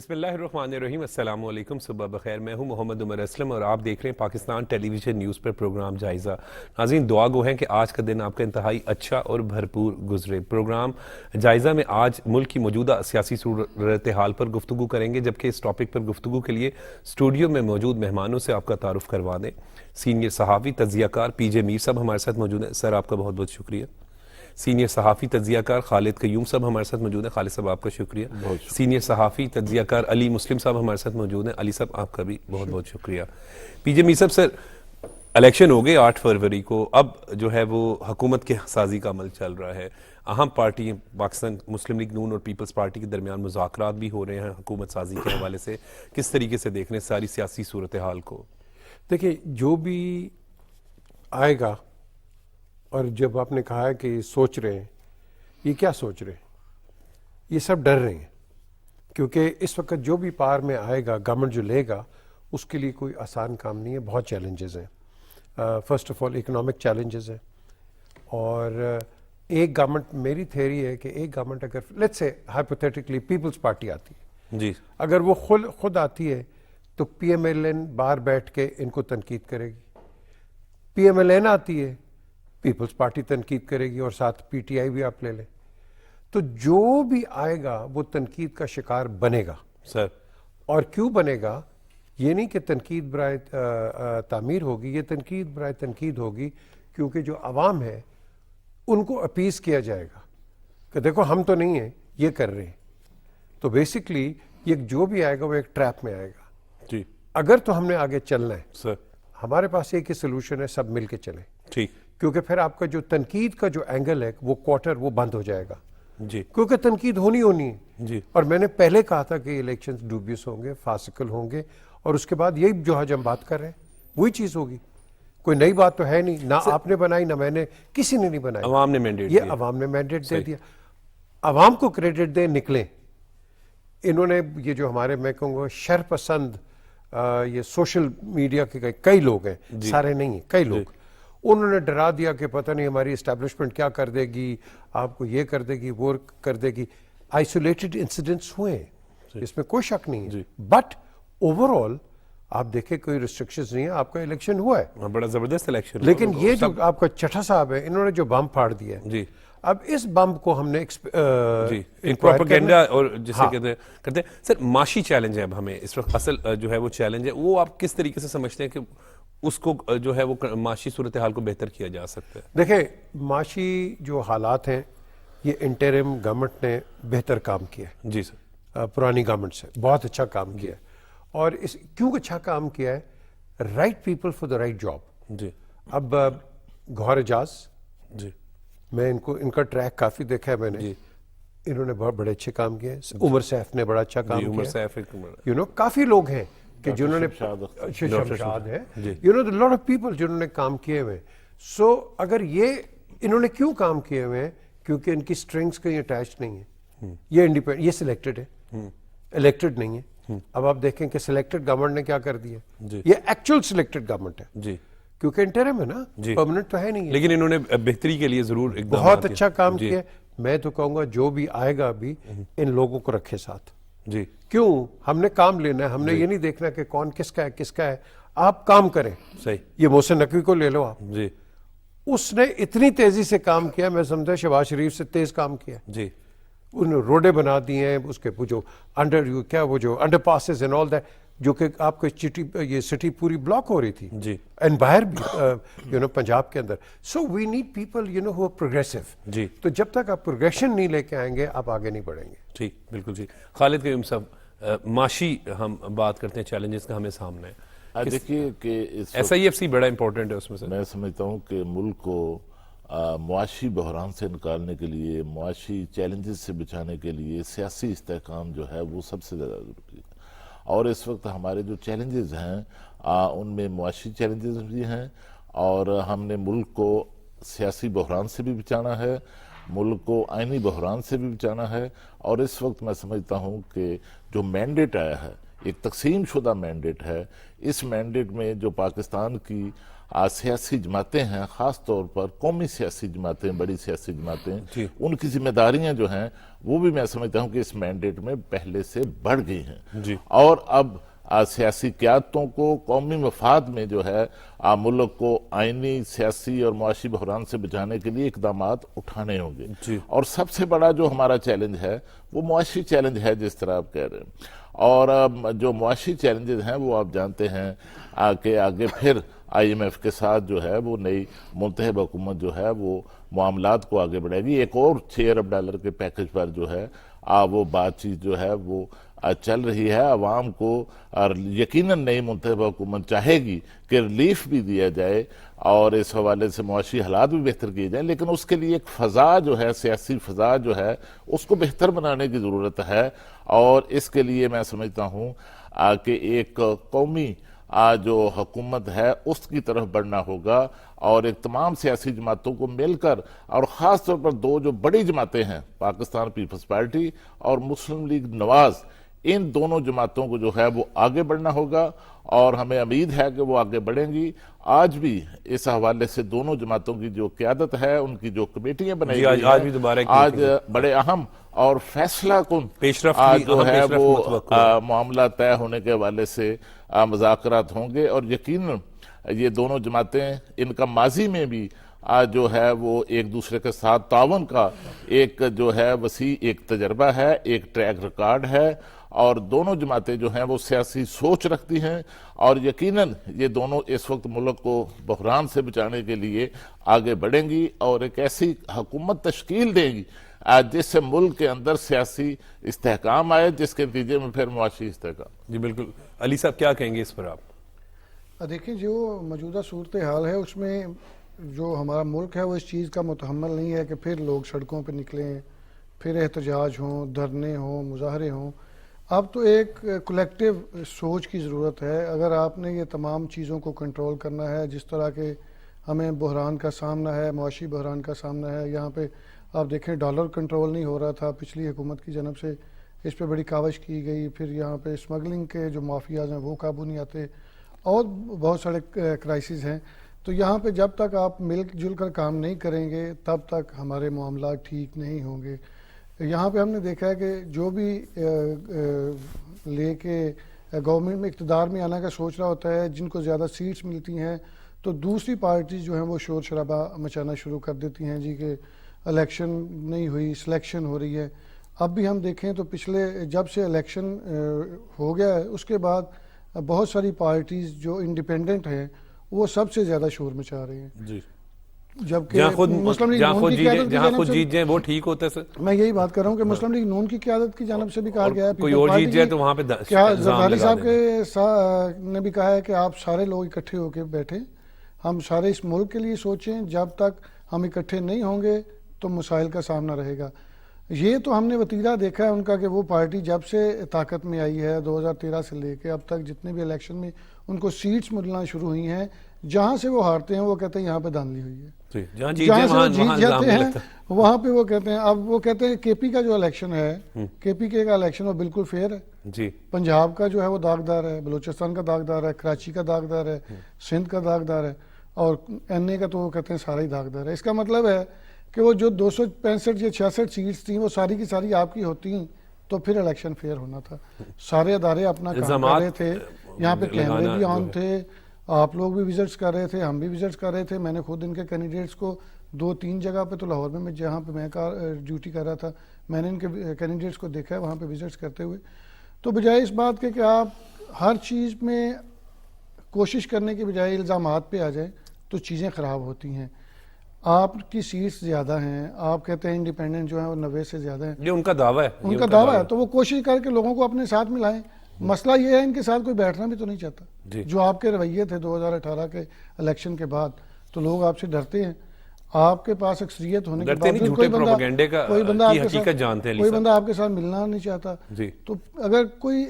بسم اللہ الرحمن الرحیم، السلام علیکم، صبح بخیر۔ میں ہوں محمد عمر اسلم اور آپ دیکھ رہے ہیں پاکستان ٹیلی ویژن نیوز پر پروگرام جائزہ۔ ناظرین، دعا گو ہیں کہ آج کا دن آپ کا انتہائی اچھا اور بھرپور گزرے۔ پروگرام جائزہ میں آج ملک کی موجودہ سیاسی صورتحال پر گفتگو کریں گے، جبکہ اس ٹاپک پر گفتگو کے لیے اسٹوڈیو میں موجود مہمانوں سے آپ کا تعارف کروا دیں۔ سینئر صحافی تجزیہ کار پی جے میر صاحب ہمارے ساتھ موجود ہیں، سر آپ کا بہت بہت شکریہ۔ سینئر صحافی تجزیہ کار خالد قیوم صاحب ہمارے ساتھ موجود ہیں، خالد صاحب آپ کا شکریہ۔ سینئر صحافی تجزیہ کار علی مسلم صاحب ہمارے ساتھ موجود ہیں، علی صاحب آپ کا بھی بہت بہت شکریہ۔ پی جے میر صاحب، سر الیکشن ہو گئے 8 فروری کو، اب جو ہے وہ حکومت کے سازی کا عمل چل رہا ہے۔ اہم پارٹی پاکستان مسلم لیگ نون اور پیپلز پارٹی کے درمیان مذاکرات بھی ہو رہے ہیں حکومت سازی کے حوالے سے۔ کس طریقے سے دیکھ رہے ہیں ساری سیاسی صورتحال کو؟ دیکھیں، جو بھی آئے گا، اور جب آپ نے کہا ہے کہ سوچ رہے ہیں، یہ کیا سوچ رہے ہیں؟ یہ سب ڈر رہے ہیں، کیونکہ اس وقت جو بھی پار میں آئے گا، گورنمنٹ جو لے گا، اس کے لیے کوئی آسان کام نہیں ہے، بہت چیلنجز ہیں۔ First of all economic challenges ہیں، اور ایک گورنمنٹ، میری تھیوری ہے کہ ایک گورنمنٹ اگر let's say hypothetically Peoples party آتی ہے، جی، اگر وہ خود آتی ہے تو پی ایم ایل این باہر بیٹھ کے ان کو تنقید کرے گی۔ پی ایم ایل این آتی ہے، پیپلز پارٹی تنقید کرے گی، اور ساتھ پی ٹی آئی بھی آپ لے لیں، تو جو بھی آئے گا وہ تنقید کا شکار بنے گا۔ سر اور کیوں بنے گا؟ یہ نہیں کہ تنقید برائے تعمیر ہوگی، یہ تنقید برائے تنقید ہوگی، کیونکہ جو عوام ہے ان کو اپیز کیا جائے گا کہ دیکھو ہم تو نہیں ہیں، یہ کر رہے ہیں۔ تو بیسکلی یہ جو بھی آئے گا وہ ایک ٹریپ میں آئے گا۔ جی اگر تو ہم نے آگے چلنا ہے، سر، ہمارے پاس ایک ہی سلوشن ہے، سب مل کے چلیں، ٹھیک، کیونکہ پھر آپ کا جو تنقید کا جو اینگل ہے وہ کوارٹر وہ بند ہو جائے گا، جی کیونکہ تنقید ہونی ہے۔ جی اور میں نے پہلے کہا تھا کہ الیکشنز ڈوبیس ہوں گے، فاسقل ہوں گے، اور اس کے بعد یہی جو آج ہم بات کر رہے ہیں وہی چیز ہوگی۔ کوئی نئی بات تو ہے نہیں، نہ آپ نے بنائی، نہ میں نے، کسی نے نہیں بنائی، عوام نے مینڈیٹ یہ دیا۔ عوام نے مینڈیٹ دے دیا۔ عوام کو کریڈٹ دیں، نکلیں۔ انہوں نے یہ جو ہمارے، میں کہوں گا شر پسند، یہ سوشل میڈیا کے کئی لوگ ہیں، سارے نہیں ہیں، کئی لوگ، انہوں نے ڈرا دیا کہ پتہ نہیں ہماری اسٹیبلشمنٹ کیا کر دے گی، آپ کو یہ کر دے گی، وہ کر دے گی۔ آئسولیٹڈ انسیڈنٹس ہوئے ہیں، اس میں کوئی شک نہیں ہے، بٹ اوور آل آپ دیکھیں کوئی ریسٹرکشنز نہیں ہے، آپ کا الیکشن ہوا ہے، بڑا زبردست الیکشن۔ لیکن یہ جو آپ کا چٹھا صاحب ہے، انہوں نے جو بم پھاڑ دیا ہے، جی، اب اس بم کو ہم نے جی پروپیگنڈا اور جسے کرتے ہیں سر، معاشی چیلنج ہے اب ہمیں اس وقت، اصل جو ہے وہ چیلنج ہے، وہ آپ کس طریقے سے سمجھتے ہیں کہ اس کو جو ہے وہ معاشی صورتحال کو بہتر کیا جا سکتا ہے؟ دیکھیں، معاشی جو حالات ہیں، یہ انٹرم گورنمنٹ نے بہتر کام کیا ہے، جی سر، پرانی گورنمنٹ سے بہت اچھا کام کیا ہے، اور اس کیوں اچھا کام کیا ہے؟ Right people for the right job. جی اب گوہر اعجاز، جی میں ان کا ٹریک کافی دیکھا ہے میں نے، انہوں نے بہت بڑے اچھے کام کیے۔ عمر سیف نے بڑا اچھا کام عمر کیا، سیف کافی لوگ ہیں کہ جنہوں نے، شمشاد ہے، لاٹ آف پیپل جنہوں نے کام کیے ہوئے۔ سو اگر یہ انہوں نے کیوں کام کیے ہوئے ہیں؟ کیونکہ ان کی سٹرنگز کہیں اٹیچ نہیں ہے، یہ انڈیپینڈنٹ، یہ سلیکٹڈ ہے، الیکٹڈ نہیں ہے۔ اب آپ دیکھیں کہ سلیکٹڈ گورنمنٹ نے کیا کر دیا، یہ ایکچوئل سلیکٹڈ گورنمنٹ ہے، جی، کیونکہ انٹرم ہے نا، پرماننٹ تو ہے نہیں ہے، لیکن انہوں نے بہتری کے لیے ضرور بہت اچھا کام کیا۔ میں تو کہوں گا جو بھی آئے گا ابھی ان لوگوں کو رکھے ساتھ۔ جی، کیوں؟ ہم نے کام لینا ہے، ہم نے یہ نہیں دیکھنا کہ کون کس کا ہے کس کا ہے، آپ کام کریں۔ صحیح، یہ محسن نقوی کو لے لو آپ، جی اس نے اتنی تیزی سے کام کیا، میں سمجھتا شہباز شریف سے تیز کام کیا، جی، انہوں نے روڈیں بنا دی ہیں، اس کے جو under passes and all that, جو کہ آپ کو یہ سٹی پوری بلاک ہو رہی تھی، جی، اینڈ باہر بھی پنجاب کے اندر۔ So we need people who are progressive. جی، تو جب تک آپ پروگریشن نہیں لے کے آئیں گے آپ آگے نہیں بڑھیں گے۔ ٹھیک، بالکل ٹھیک۔ خالد قیوم صاحب، معاشی ہم بات کرتے ہیں، چیلنجز کا ہمیں سامنے ہے، دیکھیے کہ ایس آئی ایف سی بڑا امپورٹنٹ ہے اس میں سے۔ میں سمجھتا ہوں کہ ملک کو معاشی بحران سے نکالنے کے لیے، معاشی چیلنجز سے بچانے کے لیے سیاسی استحکام جو ہے وہ سب سے زیادہ ضروری ہے، اور اس وقت ہمارے جو چیلنجز ہیں ان میں معاشی چیلنجز بھی ہیں، اور ہم نے ملک کو سیاسی بحران سے بھی بچانا ہے، ملک کو آئینی بحران سے بھی بچانا ہے، اور اس وقت میں سمجھتا ہوں کہ جو مینڈیٹ آیا ہے، ایک تقسیم شدہ مینڈیٹ ہے، اس مینڈیٹ میں جو پاکستان کی سیاسی جماعتیں ہیں، خاص طور پر قومی سیاسی جماعتیں، بڑی سیاسی جماعتیں، جی ان کی ذمہ داریاں جو ہیں وہ بھی میں سمجھتا ہوں کہ اس مینڈیٹ میں پہلے سے بڑھ گئی ہیں، جی اور اب سیاسی قیادتوں کو قومی مفاد میں جو ہے ملک کو آئینی، سیاسی اور معاشی بحران سے بچانے کے لیے اقدامات اٹھانے ہوں گے۔ جی اور سب سے بڑا جو ہمارا چیلنج ہے وہ معاشی چیلنج ہے، جس طرح آپ کہہ رہے ہیں، اور جو معاشی چیلنجز ہیں وہ آپ جانتے ہیں کہ آگے پھر IMF کے ساتھ جو ہے وہ نئی منتخب حکومت جو ہے وہ معاملات کو آگے بڑھائے گی، ایک اور $6 ارب کے پیکج پر جو ہے وہ بات چیت جو ہے وہ چل رہی ہے۔ عوام کو یقیناً نئی منتخب حکومت چاہے گی کہ ریلیف بھی دیا جائے اور اس حوالے سے معاشی حالات بھی بہتر کیے جائیں، لیکن اس کے لیے ایک فضا جو ہے، سیاسی فضا جو ہے، اس کو بہتر بنانے کی ضرورت ہے، اور اس کے لیے میں سمجھتا ہوں کہ ایک قومی جو حکومت ہے اس کی طرف بڑھنا ہوگا، اور ایک تمام سیاسی جماعتوں کو مل کر، اور خاص طور پر دو جو بڑی جماعتیں ہیں، پاکستان پیپلز پارٹی اور مسلم لیگ نواز، ان دونوں جماعتوں کو جو ہے وہ آگے بڑھنا ہوگا، اور ہمیں امید ہے کہ وہ آگے بڑھیں گی۔ آج بھی اس حوالے سے دونوں جماعتوں کی جو قیادت ہے، ان کی جو کمیٹیاں بنائی جی، گئی آج ہیں، بھی دوبارہ ایک آج میٹنگ بڑے اہم اور فیصلہ کن پیش رفت کی، جو اہم ہے پیش رفت وہ متوقع ہے۔ معاملہ طے ہونے کے حوالے سے مذاکرات ہوں گے، اور یقیناً یہ دونوں جماعتیں، ان کا ماضی میں بھی جو ہے وہ ایک دوسرے کے ساتھ تعاون کا ایک جو ہے وسیع ایک تجربہ ہے، ایک ٹریک ریکارڈ ہے، اور دونوں جماعتیں جو ہیں وہ سیاسی سوچ رکھتی ہیں، اور یقیناً یہ دونوں اس وقت ملک کو بحران سے بچانے کے لیے آگے بڑھیں گی، اور ایک ایسی حکومت تشکیل دیں گی جس سے ملک کے اندر سیاسی استحکام آئے، جس کے نتیجے میں پھر معاشی استحکام۔ جی بالکل، علی صاحب کیا کہیں گے اس پر آپ؟ دیکھیں، جو موجودہ صورتحال ہے اس میں جو ہمارا ملک ہے وہ اس چیز کا متحمل نہیں ہے کہ پھر لوگ سڑکوں پہ نکلیں، پھر احتجاج ہوں، دھرنے ہوں، مظاہرے ہوں۔ اب تو ایک کلیکٹیو سوچ کی ضرورت ہے۔ اگر آپ نے یہ تمام چیزوں کو کنٹرول کرنا ہے، جس طرح کے ہمیں بحران کا سامنا ہے، معاشی بحران کا سامنا ہے، یہاں پہ آپ دیکھیں ڈالر کنٹرول نہیں ہو رہا تھا پچھلی حکومت کی جانب سے، اس پہ بڑی کاوش کی گئی، پھر یہاں پہ اسمگلنگ کے جو مافیاز ہیں وہ قابو نہیں آتے، اور بہت سارے کرائسس ہیں۔ تو یہاں پہ جب تک آپ مل جل کر کام نہیں کریں گے تب تک ہمارے معاملات ٹھیک نہیں ہوں گے۔ یہاں پہ ہم نے دیکھا ہے کہ جو بھی لے کے گورنمنٹ میں اقتدار میں آنا کا سوچ رہا ہوتا ہے، جن کو زیادہ سیٹس ملتی ہیں تو دوسری پارٹیز جو ہیں وہ شور شرابہ مچانا شروع کر دیتی ہیں جی کہ الیکشن نہیں ہوئی، سلیکشن ہو رہی ہے۔ اب بھی ہم دیکھیں تو پچھلے جب سے الیکشن ہو گیا ہے اس کے بعد بہت ساری پارٹیز جو انڈیپینڈنٹ ہیں وہ سب سے زیادہ شور مچا رہی ہیں، جی، جبکہ جہاں مسلم لیگ نون کی قیادت کی جہاں جانب خود سے، جیت جائیں وہ ٹھیک ہوتا ہے سر۔ میں یہی بات کر رہا ہوں کہ مسلم لیگ نون کی قیادت کی جانب سے بھی کہا گیا ہے، کوئی اور جیت جائے تو وہاں پہ کیا الزام زرداری لگا صاحب دیں۔ کے نے بھی کہا ہے کہ آپ سارے لوگ اکٹھے ہو کے بیٹھیں، ہم سارے اس ملک کے لیے سوچیں، جب تک ہم اکٹھے نہیں ہوں گے تو مسائل کا سامنا رہے گا۔ یہ تو ہم نے وتیرہ دیکھا ہے ان کا کہ وہ پارٹی جب سے طاقت میں آئی ہے 2013 سے لے کے اب تک جتنے بھی الیکشن میں ان کو سیٹس ملنا شروع ہوئی ہیں، جہاں سے وہ ہارتے ہیں وہ کہتے ہیں یہاں پہ دھاندلی ہوئی ہے، جہاں جہاں سے وہ جیت جاتے ہیں وہاں پہ وہ کہتے ہیں، اب وہ کہتے ہیں کے پی کا جو الیکشن ہے، کے پی کے کا الیکشن وہ بالکل فیئر ہے، جی پنجاب کا جو ہے وہ داغدار ہے، بلوچستان کا داغدار ہے، کراچی کا داغدار ہے، سندھ کا داغدار ہے، اور این اے کا تو وہ کہتے ہیں سارا ہی داغدار ہے۔ اس کا مطلب ہے کہ وہ جو 265 یا 66 سیٹس تھیں وہ ساری کی ساری آپ کی ہوتی تو پھر الیکشن فیئر ہونا تھا۔ سارے ادارے اپنا کام کر رہے تھے، یہاں پہ کیمرے بھی آن تھے، آپ لوگ بھی وزٹس کر رہے تھے، ہم بھی وزٹس کر رہے تھے، میں نے خود ان کے کینڈیڈیٹس کو 2-3 جگہ پہ تو لاہور میں جہاں پہ میں ڈیوٹی کر رہا تھا میں نے ان کے کینڈیڈیٹس کو دیکھا ہے وہاں پہ وزٹس کرتے ہوئے۔ تو بجائے اس بات کے کہ آپ ہر چیز میں کوشش کرنے کے بجائے الزامات پہ آ جائیں تو چیزیں خراب ہوتی ہیں۔ آپ کی سیٹس زیادہ ہیں، آپ کہتے ہیں انڈیپینڈنٹ جو ہیں وہ 90 سے زیادہ ہیں، یہ ان کا دعویٰ ہے، ان کا دعویٰ ہے، تو وہ کوشش کر کے لوگوں کو اپنے ساتھ ملائیں۔ مسئلہ یہ ہے ان کے ساتھ کوئی بیٹھنا بھی تو نہیں چاہتا، جو آپ کے رویے تھے 2018 کے الیکشن کے بعد، تو لوگ آپ سے ڈرتے ہیں۔ آپ کے پاس اکثریت ہونے کے باوجود کوئی بندہ آپ کے ساتھ ملنا نہیں چاہتا۔ تو اگر کوئی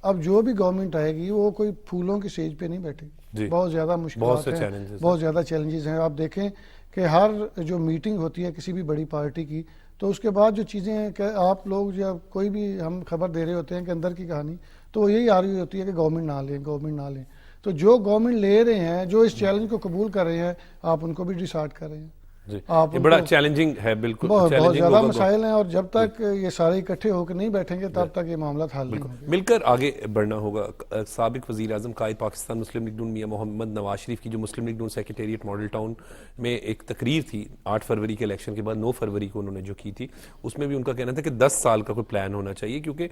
اب جو بھی گورنمنٹ آئے گی وہ کوئی پھولوں کی سیج پہ نہیں بیٹھے گی، بہت زیادہ مشکلات ہیں، بہت زیادہ چیلنجز ہیں۔ آپ دیکھیں کہ ہر جو میٹنگ ہوتی ہے کسی بھی بڑی پارٹی کی تو اس کے بعد جو چیزیں ہیں کہ آپ لوگ یا کوئی بھی ہم خبر دے رہے ہوتے ہیں کہ اندر کی کہانی تو وہ یہی آ رہی ہوتی ہے کہ گورنمنٹ نہ لیں، گورنمنٹ نہ لیں۔ تو جو گورنمنٹ لے رہے ہیں, جو اس چیلنج کو قبول کر رہے ہیں, آپ ان کو بھی ڈسارٹ کر رہے ہیں. جی آپ یہ بڑا چیلنجنگ ہے, بالکل بہت challenging زیادہ ہوگا. مسائل ہیں, اور جب تک یہ سارے اکٹھے ہو کے نہیں بیٹھیں گے تب تک یہ معاملات حل نہیں ہوں گے. مل کر آگے بڑھنا ہوگا. سابق وزیر اعظم قائد پاکستان مسلم لیگ نون میاں محمد نواز شریف کی جو مسلم لیگ نون سیکریٹریٹ ماڈل ٹاؤن میں ایک تقریر تھی 8 فروری کے الیکشن کے بعد, 9 فروری کو انہوں نے جو کی تھی, اس میں بھی ان کا کہنا تھا کہ 10 سال کا کوئی پلان ہونا چاہیے, کیونکہ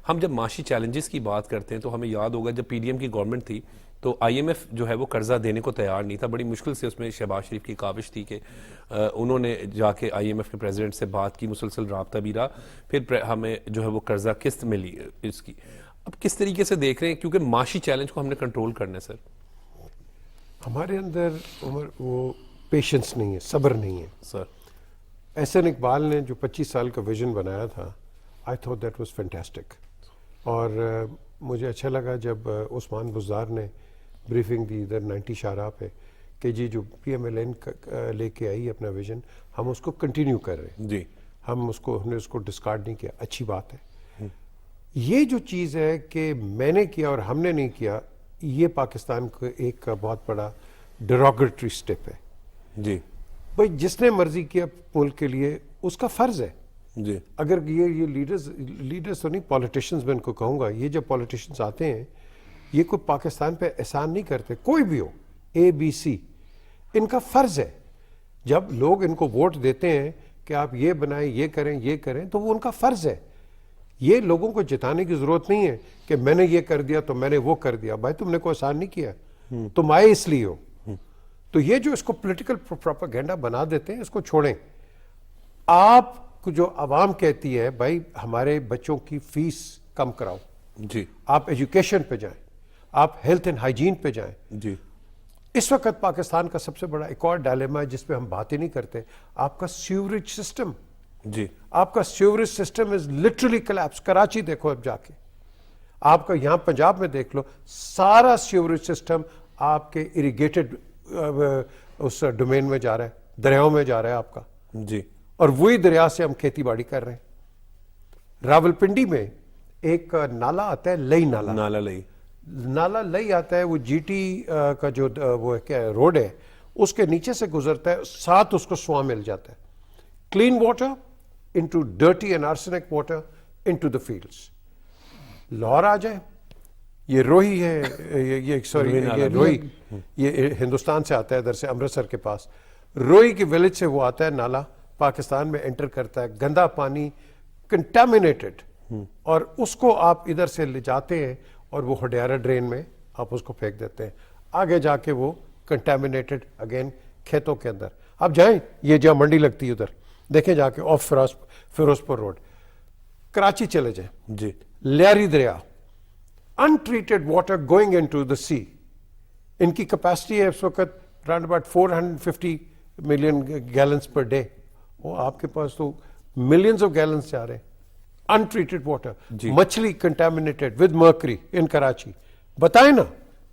ہم جب معاشی چیلنجز کی بات کرتے ہیں تو ہمیں یاد ہوگا جب پی ڈی ایم کی گورنمنٹ تھی تو آئی ایم ایف جو ہے وہ قرضہ دینے کو تیار نہیں تھا. بڑی مشکل سے اس میں شہباز شریف کی کاوش تھی کہ انہوں نے جا کے آئی ایم ایف کے پریزیڈنٹ سے بات کی, مسلسل رابطہ بھی رہا, پھر ہمیں جو ہے وہ قرضہ قسط ملی اس کی. اب کس طریقے سے دیکھ رہے ہیں, کیونکہ معاشی چیلنج کو ہم نے کنٹرول کرنا ہے سر. ہمارے اندر عمر وہ پیشنس نہیں ہے, صبر نہیں ہے سر. احسن اقبال نے جو 25 سال کا ویژن بنایا تھا, I thought that was fantastic. اور مجھے اچھا لگا جب عثمان بزدار نے بریفنگ دی ادھر 90 شاہراہ پہ کہ جی جو پی ایم ایل این لے کے آئی اپنا ویژن, ہم اس کو کنٹینیو کر رہے ہیں, جی ہم نے اس کو ڈسکارڈ نہیں کیا, اچھی بات ہے. یہ جو چیز ہے کہ میں نے کیا اور ہم نے نہیں کیا, یہ پاکستان کو ایک بہت بڑا ڈیروگیٹری سٹیپ ہے. جی بھائی جس نے مرضی کیا ملک کے لیے اس کا فرض ہے. جی اگر یہ لیڈرز تو نہیں, پولیٹیشنز میں ان کو کہوں گا, یہ جب پولیٹیشنز آتے ہیں یہ کوئی پاکستان پہ احسان نہیں کرتے, کوئی بھی ہو اے بی سی, ان کا فرض ہے. جب لوگ ان کو ووٹ دیتے ہیں کہ آپ یہ بنائیں, یہ کریں, تو وہ ان کا فرض ہے. یہ لوگوں کو جتانے کی ضرورت نہیں ہے کہ میں نے یہ کر دیا تو میں نے وہ کر دیا. بھائی تم نے کوئی احسان نہیں کیا, تم آئے اس لیے ہو. تو یہ جو اس کو پولیٹیکل پروپیگنڈا بنا دیتے ہیں, اس کو چھوڑیں. آپ کو جو عوام کہتی ہے بھائی ہمارے بچوں کی فیس کم کراؤ, جی آپ ایجوکیشن پہ جائیں, آپ ہیلتھ اینڈ ہائیجین پہ جائیں. جی اس وقت پاکستان کا سب سے بڑا ایک اور ڈائلیما ہے جس پہ ہم بات ہی نہیں کرتے, آپ کا سیوریج سسٹم. جی آپ کا sewerage system is literally collapse. Karachi دیکھو اب جا کے, آپ کا یہاں پنجاب میں دیکھ لو, سارا سیوریج سسٹم آپ کے اریگیٹڈ اس ڈومین میں جا رہا ہے, دریاؤں میں جا رہا ہے آپ کا, جی اور وہی دریا سے ہم کھیتی باڑی کر رہے ہیں. راولپنڈی میں ایک نالا آتا ہے, لئی نالا, نالا لئی آتا ہے, وہ جی ٹی کا جو وہ کیا روڈ ہے اس کے نیچے سے گزرتا ہے, ساتھ اس کو سواں مل جاتا ہے. Clean water into dirty and arsenic water into the fields. Lahore آ جائے, یہ روہی ہے, یہ روہی, یہ ہندوستان سے آتا ہے ادھر سے امرتسر کے پاس, روہی کی ولیج سے وہ آتا ہے نالا, پاکستان میں انٹر کرتا ہے, گندا پانی, کنٹامینیٹڈ, اور اس کو آپ ادھر سے لے جاتے ہیں اور وہ ہڈیارہ ڈرین میں آپ اس کو پھینک دیتے ہیں. آگے جا کے وہ کنٹامینیٹڈ اگین کھیتوں کے اندر. آپ جائیں, یہ جہاں منڈی لگتی ہے ادھر دیکھیں جا کے, آف فیروزپور روڈ, کراچی چلے جائیں, جی لیاری دریا, untreated water going into the sea. ان کی کیپیسٹی ہے اس وقت round about 450 million gallons per day. وہ آپ کے پاس تو ملینز آف گیلنس جا رہے ہیں انٹریٹڈ واٹر. مچھلی کنٹامینیٹڈ ود مرکری ان کراچی. بتائیں نا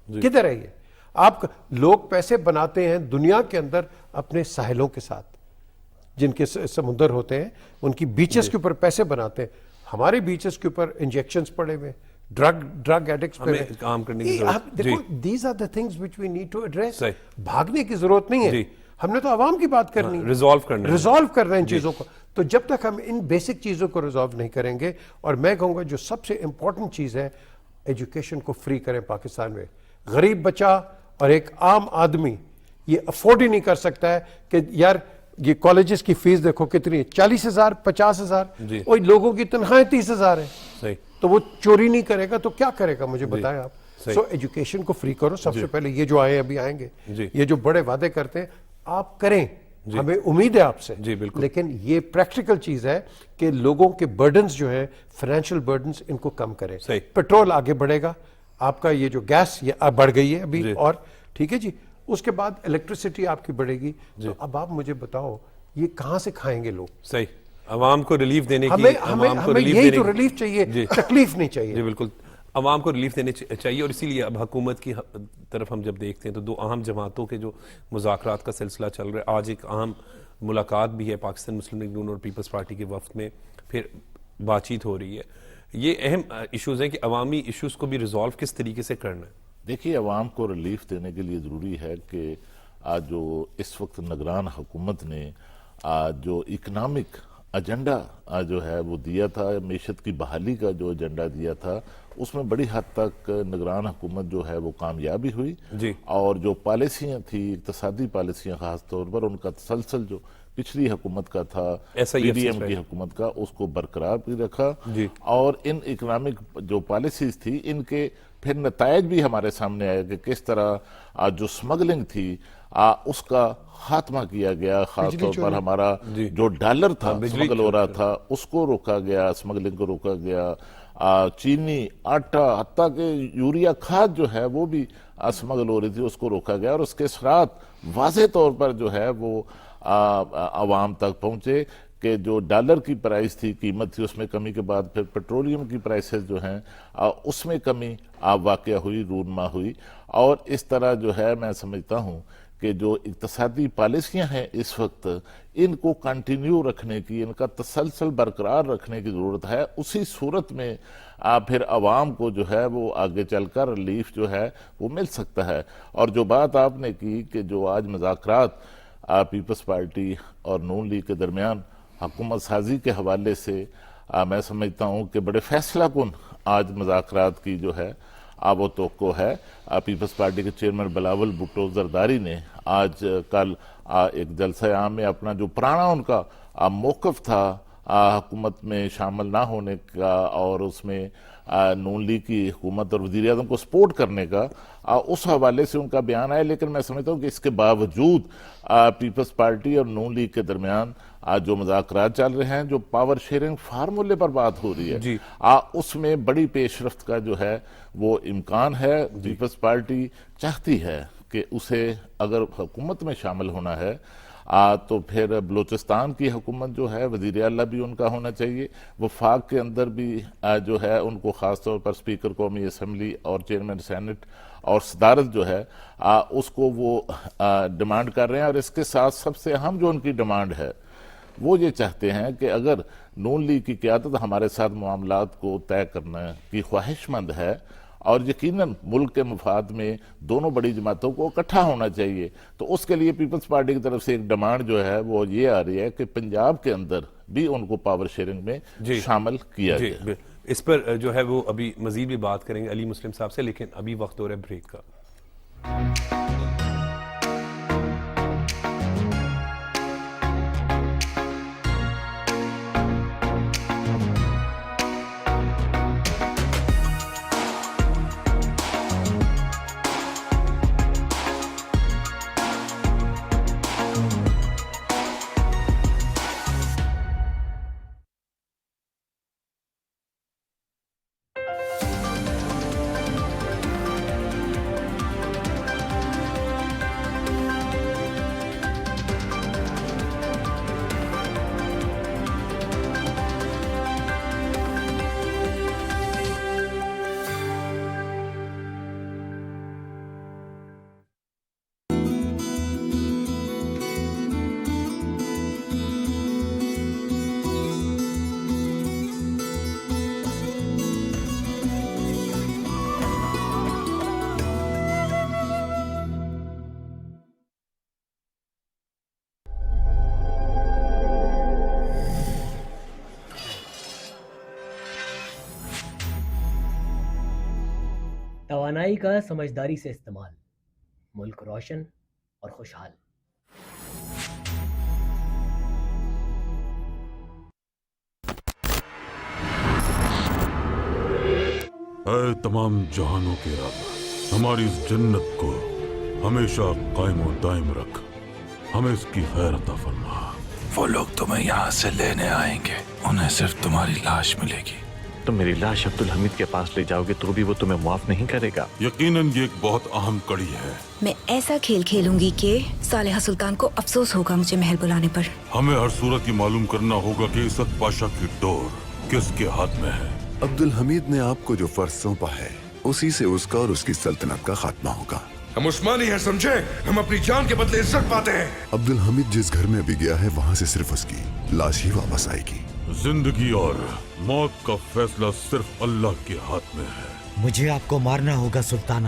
کدھر ہے یہ؟ آپ لوگ پیسے بناتے ہیں دنیا کے اندر اپنے ساحلوں کے ساتھ, جن کے سمندر ہوتے ہیں ان کی بیچز کے اوپر پیسے بناتے ہیں. ہمارے بیچز کے اوپر انجیکشنز پڑے ہوئے, ڈرگ ایڈکٹس پہ کام کرنے کی ضرورت. دیکھو, these are the things which we need to address. بھاگنے کی ضرورت نہیں ہے, ہم نے تو عوام کی بات کرنی ہے, ریزالو کرنا ہے ان چیزوں کو. تو جب تک ہم ان بیسک چیزوں کو ریزالو نہیں کریں گے, اور میں کہوں گا جو سب سے امپورٹنٹ چیز ہے, ایجوکیشن کو فری کریں پاکستان میں. غریب بچہ اور ایک عام آدمی یہ افورڈ ہی نہیں کر سکتا ہے کہ یار یہ کالجز کی فیس دیکھو کتنی ہے, 40,000 50,000, اور لوگوں کی تنخواہیں 30,000 ہیں. تو وہ چوری نہیں کرے گا تو کیا کرے گا, مجھے بتائیں آپ. سو ایجوکیشن کو فری کرو سب سے پہلے. یہ جو آئے ابھی آئیں گے, یہ جو بڑے وعدے کرتے ہیں آپ کریں, ہمیں امید ہے آپ سے, لیکن یہ پریکٹیکل چیز ہے کہ لوگوں کے برڈنز جو ہیں, فائنینشیل برڈنز, ان کو کم کریں. پیٹرول آگے بڑھے گا, آپ کا یہ جو گیس یہ بڑھ گئی ہے ابھی, اور ٹھیک ہے جی, اس کے بعد الیکٹریسٹی آپ کی بڑھے گی. تو اب آپ مجھے بتاؤ یہ کہاں سے کھائیں گے لوگ؟ صحیح, عوام کو ریلیف دینے کی, ہمیں یہی تو ریلیف چاہیے, تکلیف نہیں چاہیے. جی بالکل, عوام کو ریلیف دینے چاہیے. اور اسی لیے اب حکومت کی طرف ہم جب دیکھتے ہیں تو 2 اہم جماعتوں کے جو مذاکرات کا سلسلہ چل رہا ہے, آج ایک اہم ملاقات بھی ہے پاکستان مسلم لیگ نون اور پیپلز پارٹی کے وفد میں, پھر بات چیت ہو رہی ہے. یہ اہم ایشوز ہیں کہ عوامی ایشوز کو بھی ریزالو کس طریقے سے کرنا ہے. دیکھیے عوام کو ریلیف دینے کے لیے ضروری ہے کہ آج جو اس وقت نگران حکومت نے جو اکنامک ایجنڈا جو ہے وہ دیا تھا، معیشت کی بحالی کا جو ایجنڈا دیا تھا، اس میں بڑی حد تک نگران حکومت جو ہے وہ کامیابی ہوئی جی۔ اور جو پالیسیاں تھی، اقتصادی پالیسیاں خاص طور پر، ان کا تسلسل جو پچھلی حکومت کا تھا، پی ڈی ایم کی حکومت کا، اس کو برقرار بھی رکھا جی۔ اور ان اکنامک جو پالیسیز تھی ان کے پھر نتائج بھی ہمارے سامنے آئے کہ کس طرح جو سمگلنگ تھی اس کا خاتمہ کیا گیا، خاص طور پر ہمارا جو ڈالر تھا سمگل ہو رہا تھا اس کو روکا گیا، سمگلنگ کو روکا گیا، چینی، آٹا، حتیٰ کہ یوریا کھاد جو ہے وہ بھی سمگل ہو رہی تھی، اس کو روکا گیا، اور اس کے اثرات واضح طور پر جو ہے وہ عوام تک پہنچے کہ جو ڈالر کی پرائس تھی، قیمت تھی، اس میں کمی کے بعد پھر پیٹرولیم کی پرائسز جو ہیں اس میں کمی واقع ہوئی، رونما ہوئی، اور اس طرح جو ہے میں سمجھتا ہوں کہ جو اقتصادی پالیسیاں ہیں اس وقت ان کو کنٹینیو رکھنے کی، ان کا تسلسل برقرار رکھنے کی ضرورت ہے۔ اسی صورت میں پھر عوام کو جو ہے وہ آگے چل کر ریلیف جو ہے وہ مل سکتا ہے۔ اور جو بات آپ نے کی کہ جو آج مذاکرات پیپلز پارٹی اور نون لیگ کے درمیان حکومت سازی کے حوالے سے میں سمجھتا ہوں کہ بڑے فیصلہ کن آج مذاکرات کی جو ہے وہ توقع ہے۔ پیپلز پارٹی کے چیئرمین بلاول بھٹو زرداری نے آج کل ایک جلسہ عام میں اپنا جو پرانا ان کا موقف تھا حکومت میں شامل نہ ہونے کا اور اس میں نون لیگ کی حکومت اور وزیر اعظم کو سپورٹ کرنے کا، اس حوالے سے ان کا بیان آیا، لیکن میں سمجھتا ہوں کہ اس کے باوجود پیپلز پارٹی اور نون لیگ کے درمیان جو مذاکرات چل رہے ہیں، جو پاور شیئرنگ فارمولے پر بات ہو رہی ہے، اس میں بڑی پیش رفت کا جو ہے وہ امکان ہے۔ پیپلز پارٹی چاہتی ہے کہ اسے اگر حکومت میں شامل ہونا ہے تو پھر بلوچستان کی حکومت جو ہے وزیر اعلیٰ بھی ان کا ہونا چاہیے، وفاق کے اندر بھی جو ہے ان کو خاص طور پر اسپیکر قومی اسمبلی اور چیئرمین سینٹ اور صدارت جو ہے اس کو وہ ڈیمانڈ کر رہے ہیں، اور اس کے ساتھ سب سے اہم جو ان کی ڈیمانڈ ہے وہ یہ چاہتے ہیں کہ اگر نون لیگ کی قیادت ہمارے ساتھ معاملات کو طے کرنے کی خواہش مند ہے اور یقیناً ملک کے مفاد میں دونوں بڑی جماعتوں کو اکٹھا ہونا چاہیے، تو اس کے لیے پیپلز پارٹی کی طرف سے ایک ڈیمانڈ جو ہے وہ یہ آ رہی ہے کہ پنجاب کے اندر بھی ان کو پاور شیئرنگ میں شامل کیا جائے۔ اس پر جو ہے وہ ابھی مزید بھی بات کریں گے علی مسلم صاحب سے، لیکن ابھی وقت ہو رہا ہے بریک کا۔ توانائی کا سمجھداری سے استعمال، ملک روشن اور خوشحال۔ اے تمام جہانوں کے رب، ہماری اس جنت کو ہمیشہ قائم و دائم رکھ، ہمیں اس کی خیر عطا فرما۔ وہ لوگ تمہیں یہاں سے لینے آئیں گے، انہیں صرف تمہاری لاش ملے گی۔ تم میری لاش عبدالحمید کے پاس لے جاؤ گے تو بھی وہ تمہیں معاف نہیں کرے گا۔ یقیناً یہ ایک بہت اہم کڑی ہے۔ میں ایسا کھیل کھیلوں گی کہ صالحہ سلطان کو افسوس ہوگا مجھے محل بلانے پر۔ ہمیں ہر صورت یہ معلوم کرنا ہوگا کہ عزت پاشا کی ڈور کس کے ہاتھ میں ہے۔ عبدالحمید نے آپ کو جو فرض سونپا ہے اسی سے اس کا اور اس کی سلطنت کا خاتمہ ہوگا۔ ہم عثمانی ہیں، سمجھے؟ ہم اپنی جان کے بدلے عزت پاتے ہیں۔ عبدالحمید جس گھر میں ابھی گیا ہے وہاں سے صرف اس کی لاش ہی واپس آئے گی۔ زندگی اور موت کا فیصلہ صرف اللہ کے ہاتھ میں ہے۔ مجھے آپ کو مارنا ہوگا سلطانہ،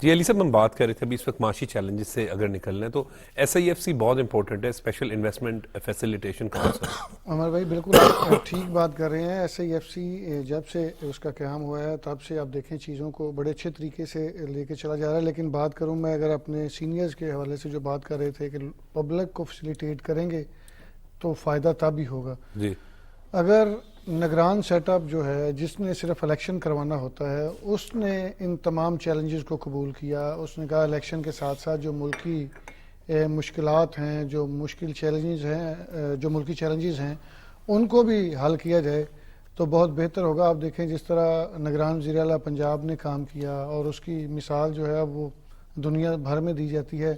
جی علی صاحب ہم بات کر رہے تھے ابھی اس وقت معاشی چیلنجز سے اگر نکلنا ہے تو SIFC بہت امپورٹنٹ ہے، اسپیشل انویسٹمنٹ فیسیلیٹیشن کونسل۔ عمر بھائی بالکل آپ ٹھیک بات کر رہے ہیں۔ SIFC جب سے اس کا قیام ہوا ہے تب سے آپ دیکھیں چیزوں کو بڑے اچھے طریقے سے لے کے چلا جا رہا ہے، لیکن بات کروں میں اگر اپنے سینئرز کے حوالے سے جو بات کر رہے تھے کہ پبلک کو فیسیلیٹیٹ کریں گے تو فائدہ تب ہی ہوگا جی اگر نگران سیٹ اپ جو ہے جس نے صرف الیکشن کروانا ہوتا ہے اس نے ان تمام چیلنجز کو قبول کیا، اس نے کہا الیکشن کے ساتھ ساتھ جو ملکی مشکلات ہیں، جو مشکل چیلنجز ہیں، جو ملکی چیلنجز ہیں ان کو بھی حل کیا جائے تو بہت بہتر ہوگا۔ آپ دیکھیں جس طرح نگران وزیر اعلیٰ پنجاب نے کام کیا اور اس کی مثال جو ہے وہ دنیا بھر میں دی جاتی ہے۔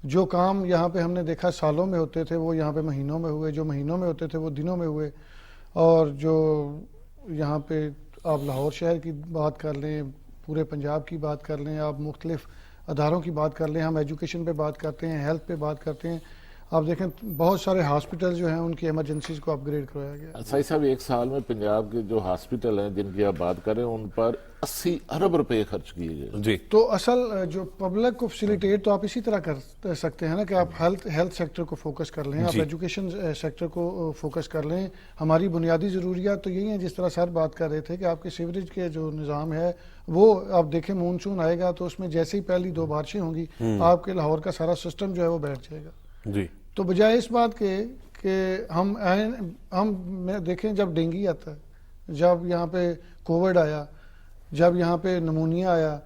جو کام یہاں پہ ہم نے دیکھا سالوں میں ہوتے تھے وہ یہاں پہ مہینوں میں ہوئے، جو مہینوں میں ہوتے تھے وہ دنوں میں ہوئے، اور جو یہاں پہ آپ لاہور شہر کی بات کر لیں، پورے پنجاب کی بات کر لیں، آپ مختلف اداروں کی بات کر لیں، ہم ایجوکیشن پہ بات کرتے ہیں، ہیلتھ پہ بات کرتے ہیں، آپ دیکھیں بہت سارے ہاسپٹل جو ہیں ان کی ایمرجنسیز کو اپ گریڈ کروایا گیا۔ سعید صاحب ایک سال میں پنجاب کے جو ہاسپٹل ہیں جن کی آپ بات کریں ان پر 80 ارب روپے خرچ کیے گئے۔ جی تو اصل جو پبلک کو فیسیلیٹیٹ تو آپ اسی طرح کر سکتے ہیں نا کہ آپ ہیلتھ سیکٹر کو فوکس کر لیں، آپ ایجوکیشن سیکٹر کو فوکس کر لیں۔ ہماری بنیادی ضروریات تو یہی ہیں جس طرح سر بات کر رہے تھے کہ آپ کے سیوریج کے جو نظام ہے وہ آپ دیکھیں مونسون آئے گا تو اس میں جیسے ہی پہلی 2 بارشیں ہوں گی آپ کے لاہور کا سارا سسٹم جو ہے وہ بیٹھ جائے گا۔ جی تو بجائے اس بات کے کہ ہم دیکھیں جب ڈینگی آتا ہے، جب یہاں پہ کووڈ آیا، جب یہاں پہ نمونیا آیا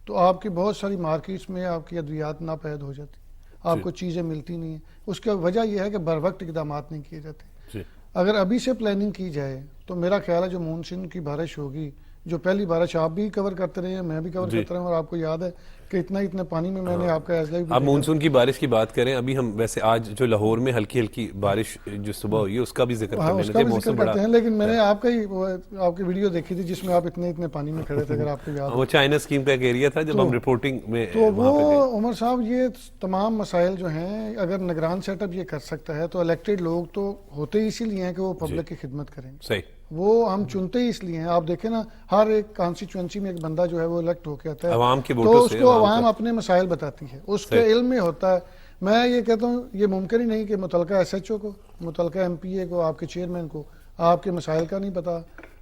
تو آپ کی بہت ساری مارکیٹس میں آپ کی ادویات ناپید ہو جاتی، آپ کو چیزیں ملتی نہیں ہیں۔ اس کی وجہ یہ ہے کہ بر وقت اقدامات نہیں کیے جاتے۔ اگر ابھی سے پلاننگ کی جائے تو میرا خیال ہے جو مونسون کی بارش ہوگی، جو پہلی بارش آپ بھی کور کرتے رہے ہیں، میں بھی کور کرتا رہا ہوں، اور آپ کو یاد ہے کہ اتنے پانی میں میں نے آپ کا ایزلا بھی آپ مونسون کی بارش کی بات کریں، ابھی ہم ویسے آج جو لاہور میں ہلکی بارش جو صبح ہوئی ہے اس کا بھی ذکر کر لینا کہ موسم بڑا، لیکن میں نے آپ کی ویڈیو دیکھی تھی جس میں آپ اتنے پانی میں کھڑے تھے، اگر آپ کو یاد ہے۔ وہ چائنا اسکیم کا ایک ایریا تھا جب ہم رپورٹنگ میں تو وہ عمر صاحب یہ تمام مسائل جو ہیں اگر نگران سیٹ اپ یہ کر سکتا ہے تو الیکٹڈ لوگ تو ہوتے ہی اسی لیے ہیں کہ وہ پبلک کی خدمت کریں گے۔ صحیح، وہ ہم چنتے ہی اس لیے ہیں۔ آپ دیکھیں نا ہر ایک کانسٹیچوئنسی میں ایک بندہ جو ہے وہ الیکٹ ہو کے آتا ہے، عوام کے تو ووٹوں اس سے کو عوام اپنے مسائل بتاتی ہے، اس کے علم میں ہوتا ہے۔ میں یہ کہتا ہوں یہ ممکن ہی نہیں کہ متعلقہ SHO کو، متعلقہ MPA کو، آپ کے چیئرمین کو آپ کے مسائل کا نہیں پتا،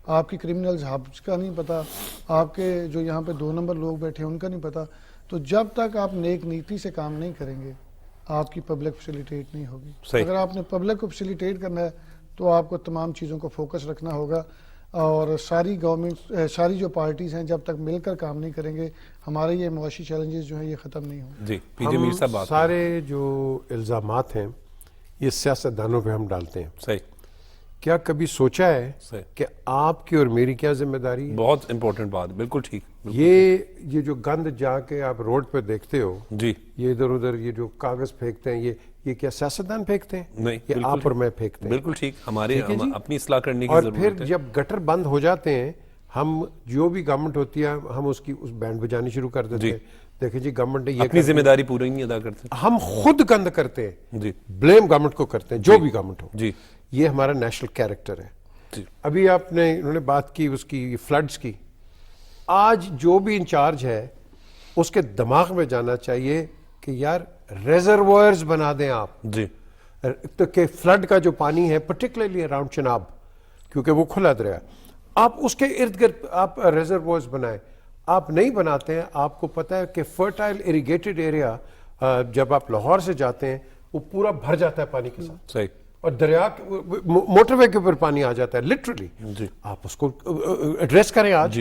آپ کی کرمنلز ہبس کا نہیں پتا، آپ کے جو یہاں پہ 2 نمبر لوگ بیٹھے ہیں ان کا نہیں پتا۔ تو جب تک آپ نیک نیتی سے کام نہیں کریں گے آپ کی پبلک فیسیلیٹیٹ نہیں ہوگی۔ اگر آپ نے پبلک کو فیسیلیٹیٹ کرنا ہے تو آپ کو تمام چیزوں کو فوکس رکھنا ہوگا، اور ساری گورنمنٹ، ساری جو پارٹیز ہیں جب تک مل کر کام نہیں کریں گے ہمارے یہ معاشی چیلنجز جو ہیں یہ ختم نہیں ہوں گے۔ جی پی جے میر صاحب بات سارے جو الزامات ہیں یہ سیاستدانوں پہ ہم ڈالتے ہیں، صحیح، کیا کبھی سوچا ہے کہ آپ کی اور میری کیا ذمہ داری ہے؟ بہت امپورٹنٹ بات، بالکل ٹھیک۔ یہ جو گند جا کے آپ روڈ پہ دیکھتے ہو، جی یہ ادھر ادھر یہ جو کاغذ پھینکتے ہیں یہ کیا سیاستدان پھینکتے ہیں؟ نہیں، یہ آپ اور میں پھینکتے ہیں؟ بالکل ٹھیک، ہمارے اپنی اصلاح کرنے کی اور ضرورت پھر ہے۔ جب گٹر بند ہو جاتے ہیں ہم جو بھی گورنمنٹ ہوتی ہے ہم اس بینڈ بجانی شروع کر دیتے ہیں، دیکھیں جی گورنمنٹ نے یہ اپنی ذمہ داری پوری نہیں ادا کرتے، ہم خود گند کرتے ہیں، جی بلیم گورنمنٹ کو کرتے ہیں، جو بھی گورنمنٹ ہو۔ جی یہ ہمارا نیشنل کیریکٹر ہے۔ ابھی انہوں نے بات کی اس کی فلڈز کی، آج جو بھی انچارج ہے اس کے دماغ میں جانا چاہیے کہ یار ریزروائرز بنا دیں آپ، جی تو کہ فلڈ کا جو پانی ہے پرٹیکولرلی اراؤنڈ چناب کیونکہ وہ کھلا دریا، آپ اس کے ارد گرد آپ ریزروائرز بنائیں۔ آپ نہیں بناتے ہیں، آپ کو پتہ ہے کہ فرٹائل اریگیٹڈ ایریا جب آپ لاہور سے جاتے ہیں وہ پورا بھر جاتا ہے پانی کے ساتھ، صحیح، اور دریا موٹر وے کے اوپر پانی آ جاتا ہے لٹرلی۔ آپ اس کو ایڈریس کریں آج۔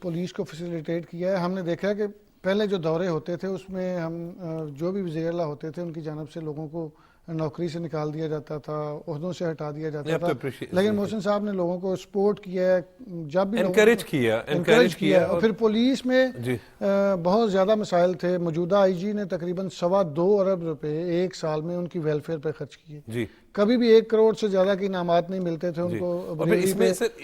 پولیس کو فیسیلیٹیٹ کیا ہے، ہم نے دیکھا کہ پہلے جو دورے ہوتے تھے اس میں ہم جو بھی وزیر اعلیٰ ہوتے تھے ان کی جانب سے لوگوں کو نوکری سے نکال دیا جاتا تھا، عہدوں سے ہٹا دیا جاتا تھا، لیکن محسن صاحب نے لوگوں کو سپورٹ کیا ہے، جب بھی انکریج کیا اور پھر پولیس میں بہت زیادہ مسائل تھے. موجودہ آئی جی نے تقریباً 2.25 ارب روپے ایک سال میں ان کی ویلفیئر پہ خرچ کیے. کبھی بھی 1 کروڑ سے زیادہ کے انعامات نہیں ملتے تھے ان کو،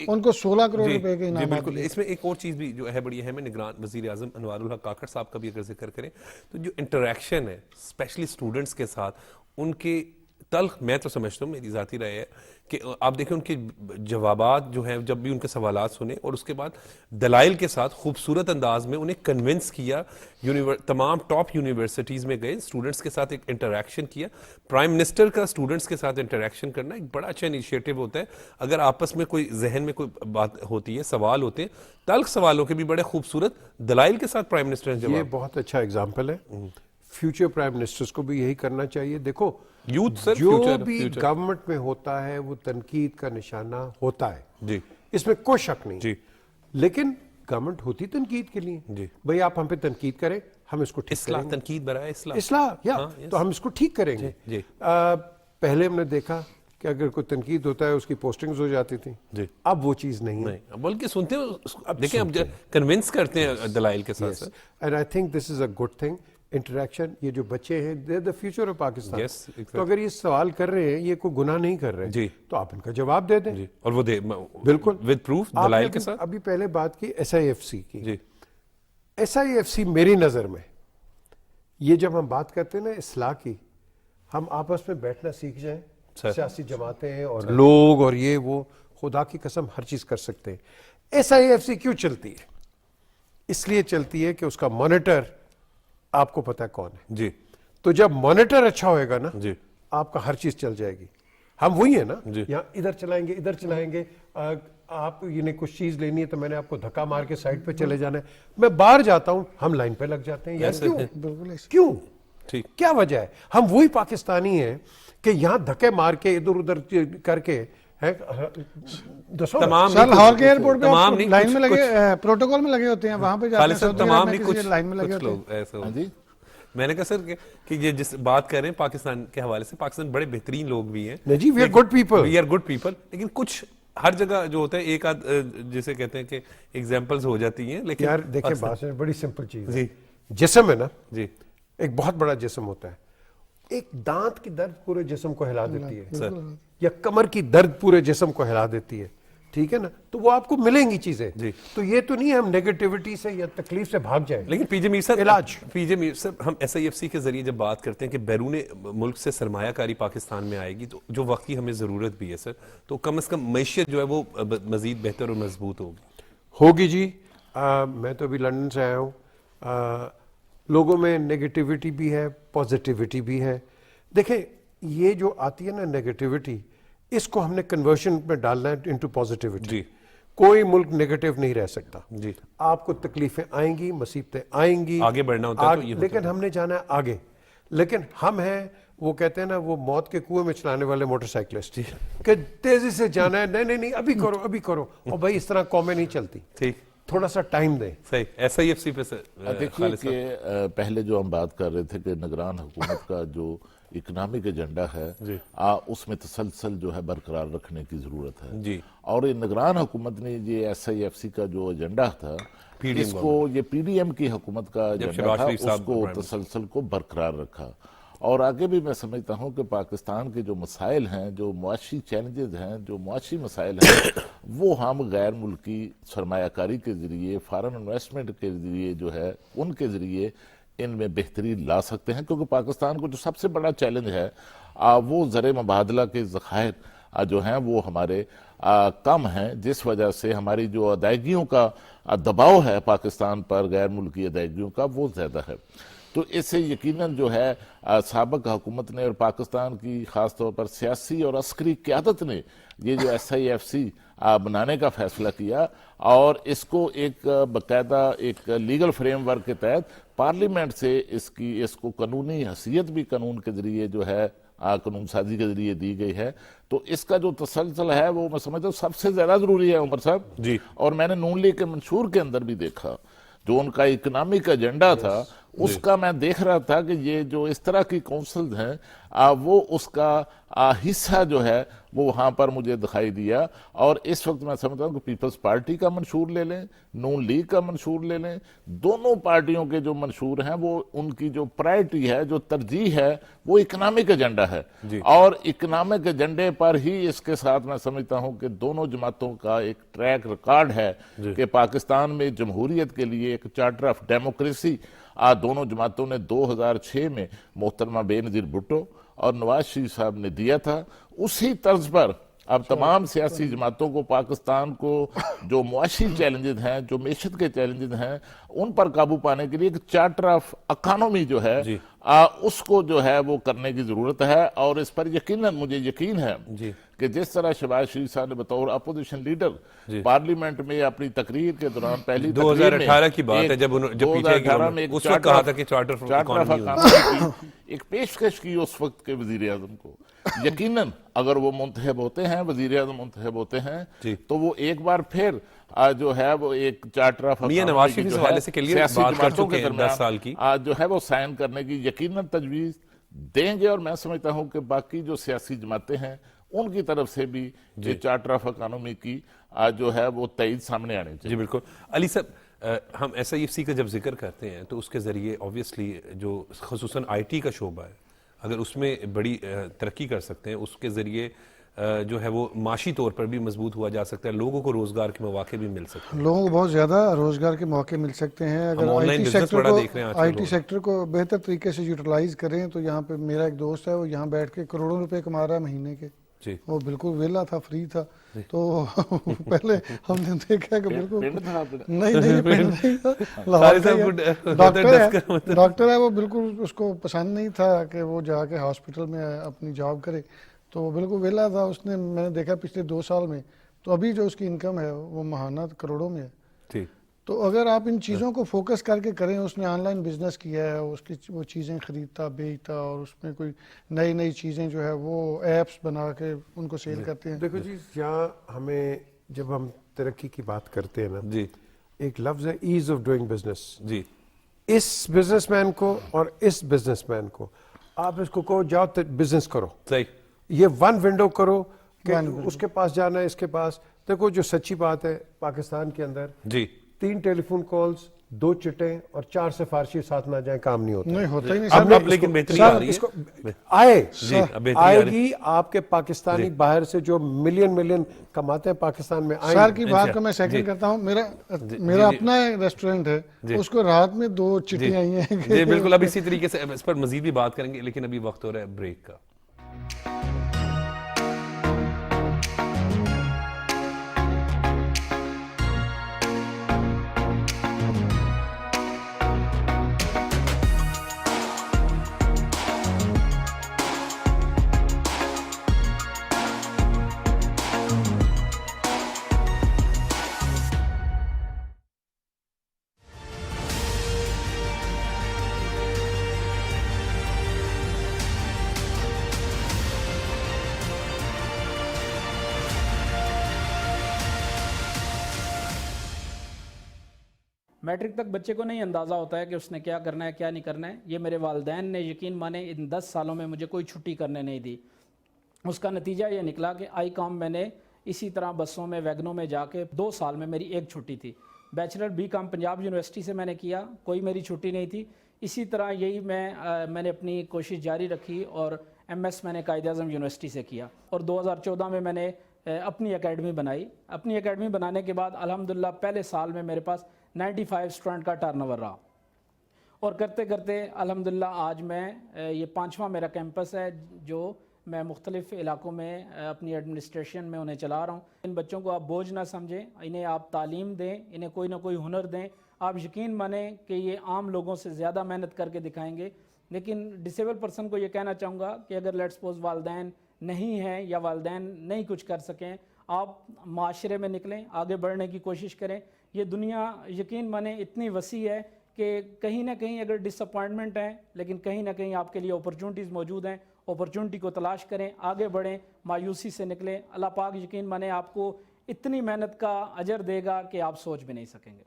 ان کو 16 کروڑ روپے کے انعامات. اس میں ایک اور چیز بھی جو ہے بڑی اہم ہے، نگران وزیر اعظم انوار الحق کاکڑ صاحب کا بھی اگر ذکر کریں تو جو انٹریکشن ہے اسپیشلی اسٹوڈنٹس کے ساتھ، ان کے تلخ، میں تو سمجھتا ہوں، میری ذاتی رائے ہے کہ آپ دیکھیں ان کے جوابات جو ہیں، جب بھی ان کے سوالات سنے اور اس کے بعد دلائل کے ساتھ خوبصورت انداز میں انہیں کنونس کیا. تمام ٹاپ یونیورسٹیز میں گئے، اسٹوڈنٹس کے ساتھ ایک انٹریکشن کیا. پرائم منسٹر کا اسٹوڈنٹس کے ساتھ انٹریکشن کرنا ایک بڑا اچھا انیشیٹو ہوتا ہے. اگر آپس میں کوئی ذہن میں کوئی بات ہوتی ہے، سوال ہوتے ہیں، تلخ سوالوں کے بھی بڑے خوبصورت دلائل کے ساتھ پرائم منسٹر نے جواب. یہ بہت اچھا اگزامپل ہے. فیوچر پرائم منسٹرز کو بھی یہی کرنا چاہیے. دیکھو جو بھی گورنمنٹ میں ہوتا ہے وہ تنقید کا نشانہ ہوتا ہے، اس میں کوئی شک نہیں، لیکن گورنمنٹ ہوتی تنقید کے لیے. بھئی آپ ہم پہ تنقید کریں، ہم اس کو ٹھیک کریں گے. تنقید برائے اصلاح تو ہم اس کو ٹھیک کریں گے. پہلے ہم نے دیکھا کہ اگر کوئی تنقید ہوتا ہے اس کی پوسٹنگز ہو جاتی تھیں. اب وہ چیز نہیں ہے، بلکہ سنتے ہیں، دیکھیں اب کنونس کرتے ہیں دلائل کے ساتھ. And I think this is a good thing. Interaction, یہ جو بچے ہیں دے دا فیوچر آف پاکستان. تو اگر یہ سوال کر رہے ہیں، یہ کوئی گناہ نہیں کر رہے، تو آپ ان کا جواب دے دیں. اور وہ دے بالکل ود پروف، دلائل کے ساتھ. ابھی پہلے بات کی ایس آئی ایف سی کی. ایس آئی ایف سی میری نظر میں یہ جب ہم بات کرتے ہیں نا اصلاح کی، ہم آپس میں بیٹھنا سیکھ جائیں. سیاسی جماعتیں اور لوگ اور یہ وہ، خدا کی قسم ہر چیز کر سکتے ہیں. ایس آئی ایف سی کیوں چلتی ہے؟ اس لیے چلتی ہے کہ اس کا مانیٹر آپ کو پتا ہے کون ہے. تو جب مانیٹر اچھا ہوئے گا نا، آپ کا ہر چیز چل جائے گی. ہم وہی ہیں نا، یہاں ادھر چلائیں گے، ادھر چلائیں گے. آپ یہ کچھ چیز لینی ہے تو میں نے آپ کو دھکا مار کے سائڈ پہ چلے جانا ہے. میں باہر جاتا ہوں، ہم لائن پہ لگ جاتے ہیں. کیوں؟ کیا وجہ ہے؟ ہم وہی پاکستانی ہیں کہ یہاں دھکے مار کے ادھر ادھر کر کے تمام ایئرپورٹ پہ لائن میں لگے، پروٹوکول میں لگے ہوتے ہیں، وہاں پہ جاتے ہیں تمام لائن میں لگے ہوتے ہیں. میں نے کہا سر کہ یہ جس بات کر رہے ہیں پاکستان کے حوالے سے، پاکستان بڑے بہترین لوگ بھی ہیں. جی، we are good people, we are good people, لیکن کچھ ہر جگہ جو ہوتا ہے ایک آدھ جسے کہتے ہیں کہ ایگزامپلز ہو جاتی ہیں. لیکن یار دیکھیں بات بڑی سمپل چیز ہے. جسم ہے نا، ایک بہت بڑا جسم ہوتا ہے. ایک دانت کی درد پورے جسم کو ہلا دیتی ہے، یا کمر کی درد پورے جسم کو ہلا دیتی ہے. ٹھیک ہے نا، تو وہ آپ کو ملیں گی چیزیں. تو یہ تو نہیں ہے ہم نیگیٹیوٹی سے یا تکلیف سے بھاگ جائیں. لیکن پی جے میر صاحب ہم ایس آئی ایف سی کے ذریعے جب بات کرتے ہیں کہ بیرون ملک سے سرمایہ کاری پاکستان میں آئے گی، تو جو وقت کی ہمیں ضرورت بھی ہے سر، تو کم از کم معیشت جو ہے وہ مزید بہتر اور مضبوط ہوگی. جی میں تو ابھی لندن سے آیا ہوں. لوگوں میں نیگیٹیوٹی بھی ہے، پازیٹیوٹی بھی ہے. دیکھیں یہ جو آتی ہے نا نیگیٹیوٹی، اس کو ہم نے کنورشن میں ڈالنا ہے انٹو پازیٹیوٹی. کوئی ملک نیگیٹو نہیں رہ سکتا. آپ کو تکلیفیں آئیں گی، مصیبتیں آئیں گی، آگے بڑھنا ہوتا ہے، لیکن ہم نے جانا ہے آگے. لیکن ہم ہیں وہ کہتے ہیں نا وہ موت کے کنویں میں چلانے والے موٹر سائیکلسٹ کہ تیزی سے جانا ہے، نہیں ابھی کرو ابھی کرو. اور بھائی اس طرح قومیں نہیں چلتی. تھوڑا سا ٹائم دیں. صحیح. ایس آئی ایف سی پہ دیکھیے کہ پہلے جو ہم بات کر رہے تھے کہ نگران حکومت کا جو اکنامک ایجنڈا ہے اس میں تسلسل جو ہے برقرار رکھنے کی ضرورت ہے. اور یہ نگران حکومت نے یہ ایس آئی ایف سی کا جو ایجنڈا تھا، اس کو یہ پی ڈی ایم کی حکومت کا ایجنڈا تھا، اس کو تسلسل کو برقرار رکھا. اور آگے بھی میں سمجھتا ہوں کہ پاکستان کے جو مسائل ہیں، جو معاشی چیلنجز ہیں، جو معاشی مسائل ہیں، وہ ہم غیر ملکی سرمایہ کاری کے ذریعے، فارن انویسٹمنٹ کے ذریعے جو ہے ان کے ذریعے ان میں بہتری لا سکتے ہیں. کیونکہ پاکستان کو جو سب سے بڑا چیلنج ہے وہ زر مبادلہ کے ذخائر جو ہیں وہ ہمارے کم ہیں، جس وجہ سے ہماری جو ادائیگیوں کا دباؤ ہے پاکستان پر، غیر ملکی ادائیگیوں کا، وہ زیادہ ہے. تو اس سے یقیناً جو ہے سابق حکومت نے اور پاکستان کی خاص طور پر سیاسی اور عسکری قیادت نے یہ جو ایس آئی ایف سی بنانے کا فیصلہ کیا، اور اس کو ایک باقاعدہ ایک لیگل فریم ورک کے تحت پارلیمنٹ سے اس کو قانونی حیثیت بھی قانون کے ذریعے جو ہے قانون سازی کے ذریعے دی گئی ہے. تو اس کا جو تسلسل ہے وہ میں سمجھتا ہوں سب سے زیادہ ضروری ہے عمر صاحب. جی. اور میں نے نون لیگ کے منشور کے اندر بھی دیکھا جو ان کا اکنامک ایجنڈا تھا اس کا میں دیکھ رہا تھا کہ یہ جو اس طرح کی کونسل ہیں وہ اس کا حصہ جو ہے وہ وہاں پر مجھے دکھائی دیا. اور اس وقت میں سمجھتا ہوں کہ پیپلز پارٹی کا منشور لے لیں, نون لیگ کا منشور لے لیں, دونوں پارٹیوں کے جو منشور ہیں وہ ان کی جو پرائرٹی ہے, جو ترجیح ہے وہ اکنامک ایجنڈا ہے. اور اکنامک ایجنڈے پر ہی اس کے ساتھ میں سمجھتا ہوں کہ دونوں جماعتوں کا ایک ٹریک ریکارڈ ہے کہ پاکستان میں جمہوریت کے لیے ایک چارٹر آف ڈیموکریسی دونوں جماعتوں نے 2006 میں محترمہ بے نظیر بھٹو اور نواز شریف صاحب نے دیا تھا. اسی طرز پر اب تمام سیاسی جماعتوں کو پاکستان کو جو معاشی چیلنجز ہیں, جو معیشت کے چیلنجز ہیں, ان پر قابو پانے کے لیے ایک چارٹر آف اکانومی جو ہے اس کو جو ہے وہ کرنے کی ضرورت ہے. اور اس پر یقیناً مجھے یقین ہے کہ جس طرح شہباز شریف صاحب نے بطور اپوزیشن لیڈر پارلیمنٹ میں اپنی تقریر کے دوران پہلی 2018 کی بات ہے جب 2018 میں اس وقت کہا تھا کہ چارٹر آف اکانومی کی ایک پیشکش کی اس وقت کے وزیر اعظم کو. یقیناً اگر وہ منتخب ہوتے ہیں, وزیر اعظم منتخب ہوتے ہیں, تو وہ ایک بار پھر جو ہے وہ ایک چارٹر آف نواز شریف اس حوالے سے سیاسی جماعتوں کے درمیان جو ہے وہ سائن کرنے کی یقیناً تجویز دیں گے. اور میں سمجھتا ہوں کہ باقی جو سیاسی جماعتیں ہیں ان کی طرف سے بھی یہ چارٹر آف اکانومی کی جو ہے وہ تائید سامنے آنے چاہیے. جی بالکل. علی صاحب, ہم SIFC کا جب ذکر کرتے ہیں تو اس کے ذریعے آبویسلی جو خصوصاً IT کا شعبہ ہے, اگر اس میں بڑی ترقی کر سکتے ہیں, اس کے ذریعے جو ہے وہ معاشی طور پر بھی مضبوط ہوا جا سکتا ہے, لوگوں کو روزگار کے مواقع بھی مل سکتے ہیں, لوگوں کو بہت زیادہ روزگار کے مواقع مل سکتے ہیں اگر IT سیکٹر کو بہتر طریقے سے یوٹیلائز کریں. تو یہاں پہ میرا ایک دوست ہے, وہ یہاں بیٹھ کے کروڑوں روپے کما رہا ہے مہینے کے. وہ بالکل ویلا تھا, فری تھا. تو پہلے ہم نے دیکھا کہ بالکل نہیں ڈاکٹر ہے, وہ بالکل اس کو پسند نہیں تھا کہ وہ جا کے ہاسپٹل میں اپنی جاب کرے, تو وہ بالکل ویلا تھا. اس نے, میں نے دیکھا پچھلے 2 سال میں, تو ابھی جو اس کی انکم ہے وہ ماہانہ کروڑوں میں ہے. تو اگر آپ ان چیزوں کو فوکس کر کے کریں, اس نے آن لائن بزنس کیا ہے, اس کی وہ چیزیں خریدتا بیچتا, اور اس میں کوئی نئی چیزیں جو ہے وہ ایپس بنا کے ان کو سیل کرتے ہیں. دیکھو جی, یہاں ہمیں جب ہم ترقی کی بات کرتے ہیں نا, ایک لفظ ہے ایز آف ڈوئنگ بزنس. اس بزنس مین کو اور اس بزنس مین کو آپ اس کو کہو جاؤ بزنس کرو, یہ ون ونڈو کرو کہ اس کے پاس جانا ہے, اس کے پاس. دیکھو جو سچی بات ہے, پاکستان کے اندر 3 ٹیلی فون کالز, 2 چٹیں اور 4 سفارشی ساتھ نہ جائیں, کام نہیں ہوتا. اب لیکن بہتری آ رہی ہے, آئے گی. آپ کے پاکستانی باہر سے جو ملین کماتے ہیں پاکستان میں سر کی بات کو میں سیکنڈ کرتا ہوں. میرا اپنا ریسٹورنٹ ہے, اس کو رات میں 2 چٹیں آئی ہیں. جی بالکل, اب اسی طریقے سے اس پر مزید بھی بات کریں گے, لیکن ابھی وقت ہو رہا ہے بریک کا. میٹرک تک بچے کو نہیں اندازہ ہوتا ہے کہ اس نے کیا کرنا ہے کیا نہیں کرنا ہے. یہ میرے والدین نے یقین مانے ان 10 سالوں میں مجھے کوئی چھٹی کرنے نہیں دی. اس کا نتیجہ یہ نکلا کہ آئی کام میں نے اسی طرح بسوں میں ویگنوں میں جا کے 2 سال میں میری 1 چھٹی تھی. Bachelor B com Punjab University سے میں نے کیا, کوئی میری چھٹی نہیں تھی. اسی طرح یہی میں نے اپنی کوشش جاری رکھی اور MS میں نے قائد اعظم یونیورسٹی سے کیا. اور 2014 میں نے اپنی اکیڈمی بنائی. اپنی اکیڈمی بنانے کے بعد الحمدللہ پہلے سال میں میرے پاس 95 اسٹوڈنٹ کا ٹرن اوور رہا, اور کرتے کرتے الحمدللہ آج میں یہ 5واں میرا کیمپس ہے جو میں مختلف علاقوں میں اپنی ایڈمنسٹریشن میں انہیں چلا رہا ہوں. ان بچوں کو آپ بوجھ نہ سمجھیں, انہیں آپ تعلیم دیں, انہیں کوئی نہ کوئی ہنر دیں. آپ یقین مانیں کہ یہ عام لوگوں سے زیادہ محنت کر کے دکھائیں گے. لیکن ڈسیبل پرسن کو یہ کہنا چاہوں گا کہ اگر لیٹس سپوز والدین نہیں ہیں یا والدین نہیں کچھ کر سکیں, آپ معاشرے میں نکلیں, آگے بڑھنے کی کوشش کریں. یہ دنیا یقین مانیں اتنی وسیع ہے کہ کہیں نہ کہیں اگر ڈس اپوائنٹمنٹ ہیں, لیکن کہیں نہ کہیں آپ کے لیے اپرچونٹیز موجود ہیں, اپرچونٹی کو تلاش کریں, آگے بڑھیں, مایوسی سے نکلیں. اللہ پاک یقین مانیں آپ کو اتنی محنت کا اجر دے گا کہ آپ سوچ بھی نہیں سکیں گے.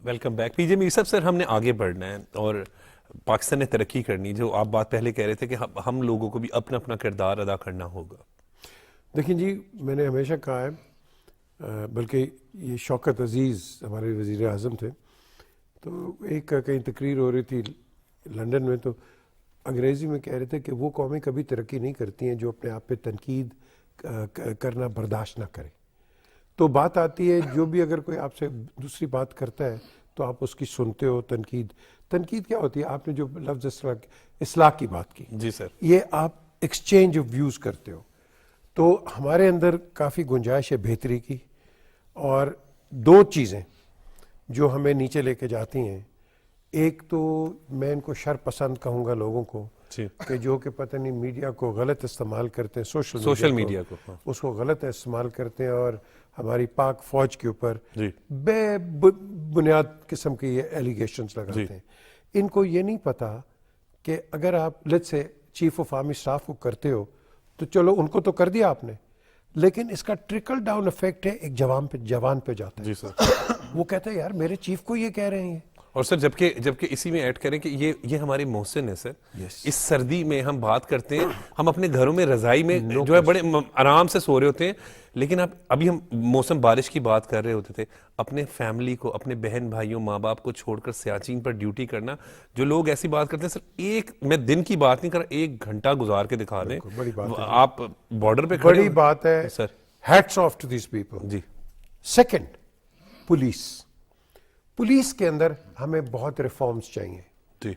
Welcome back. پی جے میر صاحب, سر ہم نے آگے بڑھنا ہے اور پاکستان نے ترقی کرنی, جو آپ بات پہلے کہہ رہے تھے کہ ہم لوگوں کو بھی اپنا اپنا کردار ادا کرنا ہوگا. دیکھیں جی, میں نے ہمیشہ کہا ہے, بلکہ یہ شوکت عزیز ہمارے وزیر اعظم تھے, تو ایک کہیں تقریر ہو رہی تھی لنڈن میں, تو انگریزی میں کہہ رہے تھے کہ وہ قومیں کبھی ترقی نہیں کرتی ہیں جو اپنے آپ پہ تنقید کرنا برداشت نہ کرے. تو بات آتی ہے, جو بھی اگر کوئی آپ سے دوسری بات کرتا ہے تو آپ اس کی سنتے ہو. تنقید کیا ہوتی ہے؟ آپ نے جو لفظ اصلاح کی بات کی, جی سر, یہ آپ ایکسچینج آف ویوز کرتے ہو. تو ہمارے اندر کافی گنجائش ہے بہتری کی, اور دو چیزیں جو ہمیں نیچے لے کے جاتی ہیں. ایک تو میں ان کو شر پسند کہوں گا لوگوں کو, کہ جو کہ پتہ نہیں میڈیا کو غلط استعمال کرتے ہیں, سوشل میڈیا کو اس کو غلط استعمال کرتے ہیں, اور ہماری پاک فوج کے اوپر بے بنیاد قسم کے یہ ایلیگیشنز لگاتے ہیں. ان کو یہ نہیں پتا کہ اگر آپ لیٹ سے چیف آف آرمی اسٹاف کو کرتے ہو تو چلو ان کو تو کر دیا آپ نے, لیکن اس کا ٹرکل ڈاؤن افیکٹ ہے ایک جوان پہ جاتا ہے. وہ کہتا ہے یار میرے چیف کو یہ کہہ رہے ہیں. اور سر جبکہ اسی میں ایڈ کریں کہ یہ ہمارے محسن ہے سر. اس سردی میں ہم بات کرتے ہیں, ہم اپنے گھروں میں رضائی میں جو ہے بڑے آرام سے سو رہے ہوتے ہیں, لیکن ابھی ہم موسم بارش کی بات کر رہے ہوتے تھے. اپنے فیملی کو, اپنے بہن بھائیوں, ماں باپ کو چھوڑ کر سیاچین پر ڈیوٹی کرنا. جو لوگ ایسی بات کرتے ہیں سر, میں دن کی بات نہیں کر رہا, 1 گھنٹہ گزار کے دکھا دیں, آپ بارڈر پہ بڑی بات ہے sir. Hats off to these people. جی. سیکنڈ, پولیس کے اندر ہمیں بہت ریفارمز چاہیے. جی.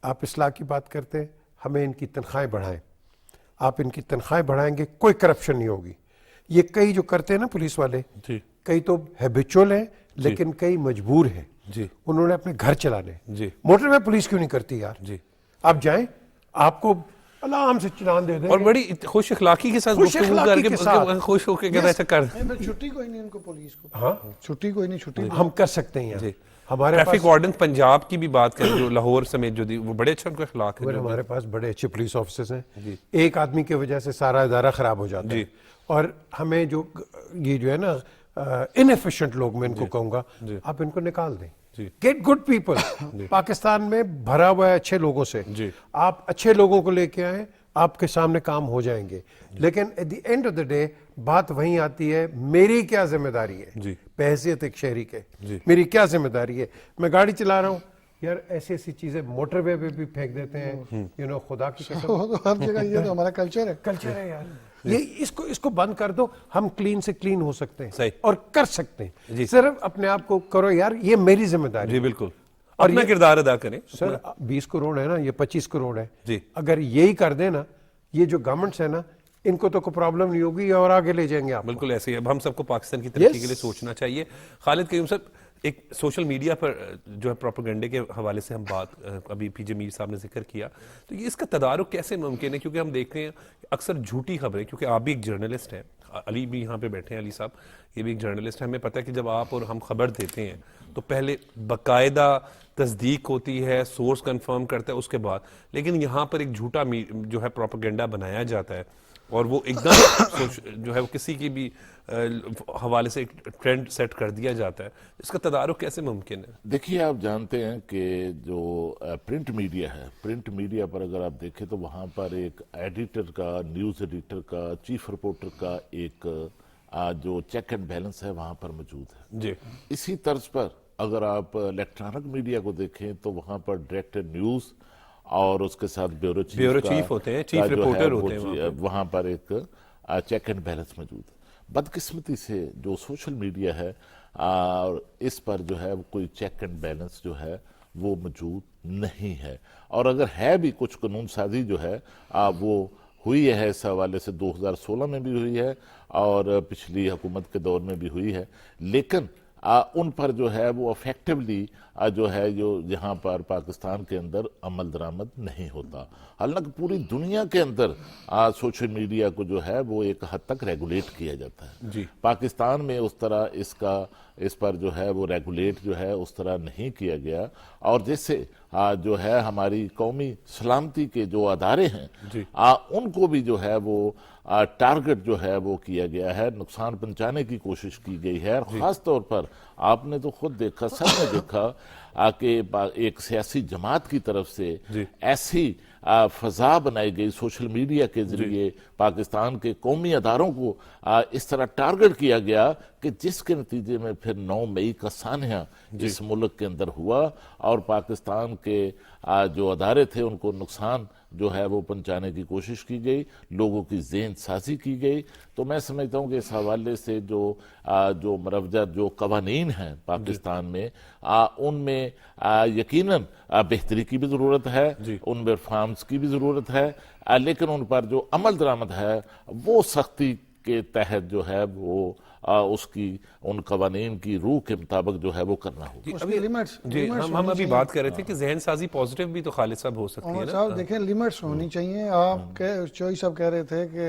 آپ اصلاح کی بات کرتے ہیں, ہمیں ان کی تنخواہیں بڑھائیں. آپ ان کی تنخواہیں بڑھائیں گے کوئی کرپشن نہیں ہوگی. یہ کئی جو کرتے ہیں نا پولیس والے, کئی تو ہیبیچول ہیں لیکن کئی مجبور ہیں. انہوں نے اپنے گھر چلانے. موٹر وے پولیس کیوں نہیں کرتی یار؟ آپ جائیں, آپ کو آرام سے چلان دے دیں, اور بڑی خوش اخلاقی کے ساتھ گفتگو کر کے خوش ہو کے کہتا کر چھٹی کوئی نہیں ان کو پولیس کو. ہاں چھٹی کوئی نہیں, چھٹی ہم کر سکتے ہیں. ہمارے ٹریفک وارڈن پنجاب کی بھی بات کریں جو لاہور سمیت جو دی, وہ بڑے اچھے ان کے اخلاق ہیں. ہمارے پاس بڑے اچھے پولیس آفیسرز ہیں. ایک آدمی کی وجہ سے سارا ادارہ خراب ہو جاتا ہے. اور ہمیں یہ جو ہے نا انیفیشینٹ لوگ, میں ان کو کہوں گا, آپ ان کو نکال دیں. Get good people. پاکستان میں بھرا ہوا ہے اچھے لوگوں سے. آپ اچھے لوگوں کو لے کے آئیں, آپ کے سامنے کام ہو جائیں گے. لیکن at the end of the day بات وہیں آتی ہے, میری کیا ذمہ داری ہے بحیثیت ایک شہری کے, میری کیا ذمہ داری ہے. میں گاڑی چلا رہا ہوں یار, ایسی چیزیں موٹر وے پہ بھی پھینک دیتے ہیں, خدا کی قسم. ہر جگہ یہ تو ہمارا کلچر ہے یار. یہ اس کو بند کر دو, ہم کلین سے کلین ہو سکتے ہیں اور کر سکتے ہیں. صرف اپنے آپ کو کرو یار, یہ میری ذمہ داری. جی بالکل, اپنا کردار ادا کریں. سر 20 کروڑ ہے نا, یہ 25 کروڑ ہے. اگر یہی کر دیں نا, یہ جو گورنمنٹس ہے نا, ان کو تو کوئی پرابلم نہیں ہوگی اور آگے لے جائیں گے آپ. بالکل ایسے ہی. اب ہم سب کو پاکستان کی ترقی کے لیے سوچنا چاہیے. خالد قیوم صاحب, ایک سوشل میڈیا پر جو ہے پروپیگنڈے کے حوالے سے ہم بات ابھی پی جے میر صاحب نے ذکر کیا, تو یہ اس کا تدارک کیسے ممکن ہے؟ کیونکہ ہم دیکھتے ہیں اکثر جھوٹی خبریں, کیونکہ آپ بھی ایک جرنلسٹ ہیں, علی بھی یہاں پہ بیٹھے ہیں, علی صاحب یہ بھی ایک جرنلسٹ ہے. ہمیں پتہ ہے کہ جب آپ اور ہم خبر دیتے ہیں تو پہلے باقاعدہ تصدیق ہوتی ہے, سورس کنفرم کرتا ہے اس کے بعد, لیکن یہاں پر ایک جھوٹا جو ہے پروپیگنڈا بنایا جاتا ہے, اور وہ ایک دم جو ہے وہ کسی کی بھی حوالے سے ایک ٹرینڈ سیٹ کر دیا جاتا ہے. اس کا تدارک کیسے ممکن ہے؟ دیکھیے, آپ جانتے ہیں کہ جو پرنٹ میڈیا ہے, پرنٹ میڈیا پر اگر آپ دیکھیں تو وہاں پر ایک ایڈیٹر کا, نیوز ایڈیٹر کا, چیف رپورٹر کا ایک جو چیک اینڈ بیلنس ہے وہاں پر موجود ہے. جی. اسی طرز پر اگر آپ الیکٹرانک میڈیا کو دیکھیں تو وہاں پر ڈائریکٹر نیوز اور اس کے ساتھ بیورو چیف ہوتے ہیں, چیف رپورٹر ہوتے ہیں, وہاں پر ایک چیک اینڈ بیلنس موجود ہے. بدقسمتی سے جو سوشل میڈیا ہے, اور اس پر جو ہے کوئی چیک اینڈ بیلنس جو ہے وہ موجود نہیں ہے. اور اگر ہے بھی کچھ قانون سازی جو ہے وہ ہوئی ہے اس حوالے سے 2016 میں بھی ہوئی ہے اور پچھلی حکومت کے دور میں بھی ہوئی ہے, لیکن ان پر جو ہے وہ افیکٹولی جو ہے جو یہاں پر پاکستان کے اندر عمل درآمد نہیں ہوتا. حالانکہ پوری دنیا کے اندر سوشل میڈیا کو جو ہے وہ ایک حد تک ریگولیٹ کیا جاتا ہے. پاکستان میں اس طرح اس پر جو ہے وہ ریگولیٹ جو ہے اس طرح نہیں کیا گیا, اور جس سے جو ہے ہماری قومی سلامتی کے جو ادارے ہیں ان کو بھی جو ہے وہ ٹارگٹ جو ہے وہ کیا گیا ہے, نقصان پہنچانے کی کوشش کی گئی ہے. خاص طور پر آپ نے تو خود دیکھا, سب نے دیکھا کہ ایک سیاسی جماعت کی طرف سے ایسی فضا بنائی گئی سوشل میڈیا کے ذریعے, پاکستان کے قومی اداروں کو اس طرح ٹارگٹ کیا گیا کہ جس کے نتیجے میں پھر 9 مئی کا سانحہ اس ملک کے اندر ہوا اور پاکستان کے جو ادارے تھے ان کو نقصان جو ہے وہ پہنچانے کی کوشش کی گئی, لوگوں کی ذہن سازی کی گئی. تو میں سمجھتا ہوں کہ اس حوالے سے جو مروجہ جو قوانین ہیں پاکستان میں ان میں یقیناً بہتری کی بھی ضرورت ہے, ان میں ریفارمز کی بھی ضرورت ہے, لیکن ان پر جو عمل درآمد ہے وہ سختی کے تحت جو ہے وہ اس کی ان قوانین کی روح کے مطابق جو ہے وہ کرنا ہوگا. ہم ابھی بات کر رہے تھے کہ ذہن سازی پوزیٹیو بھی تو خالد صاحب ہو سکتی ہے نا. دیکھیں لیمٹس ہونی چاہیے. آپ چوئی صاحب کہہ رہے تھے کہ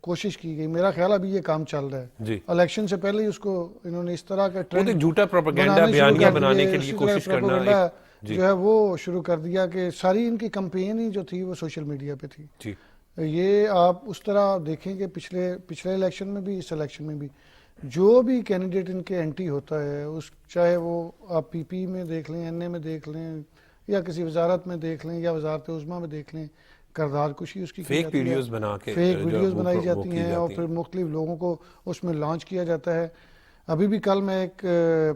کوشش کی گئی, میرا خیال ابھی یہ کام چل رہا ہے. الیکشن سے پہلے ہی اس کو انہوں نے اس طرح کا ٹرینڈ جھوٹا پروپیگنڈا بیانیہ بنانے کے لیے کوشش کرنا جو ہے وہ شروع کر دیا کہ ساری ان کی کمپین ہی جو تھی وہ سوشل میڈیا پہ تھی. یہ آپ اس طرح دیکھیں کہ پچھلے الیکشن میں بھی اس الیکشن میں بھی جو بھی کینڈیڈیٹ ان کے اینٹی ہوتا ہے, چاہے وہ آپ پی پی میں دیکھ لیں, این اے میں دیکھ لیں, یا کسی وزارت میں دیکھ لیں, یا وزارت عظمیٰ میں دیکھ لیں, کردار کشی اس کی فیک ویڈیوز بنا کے فیک ویڈیوز بنائی جاتی ہیں اور پھر مختلف لوگوں کو اس میں لانچ کیا جاتا ہے. ابھی بھی کل میں ایک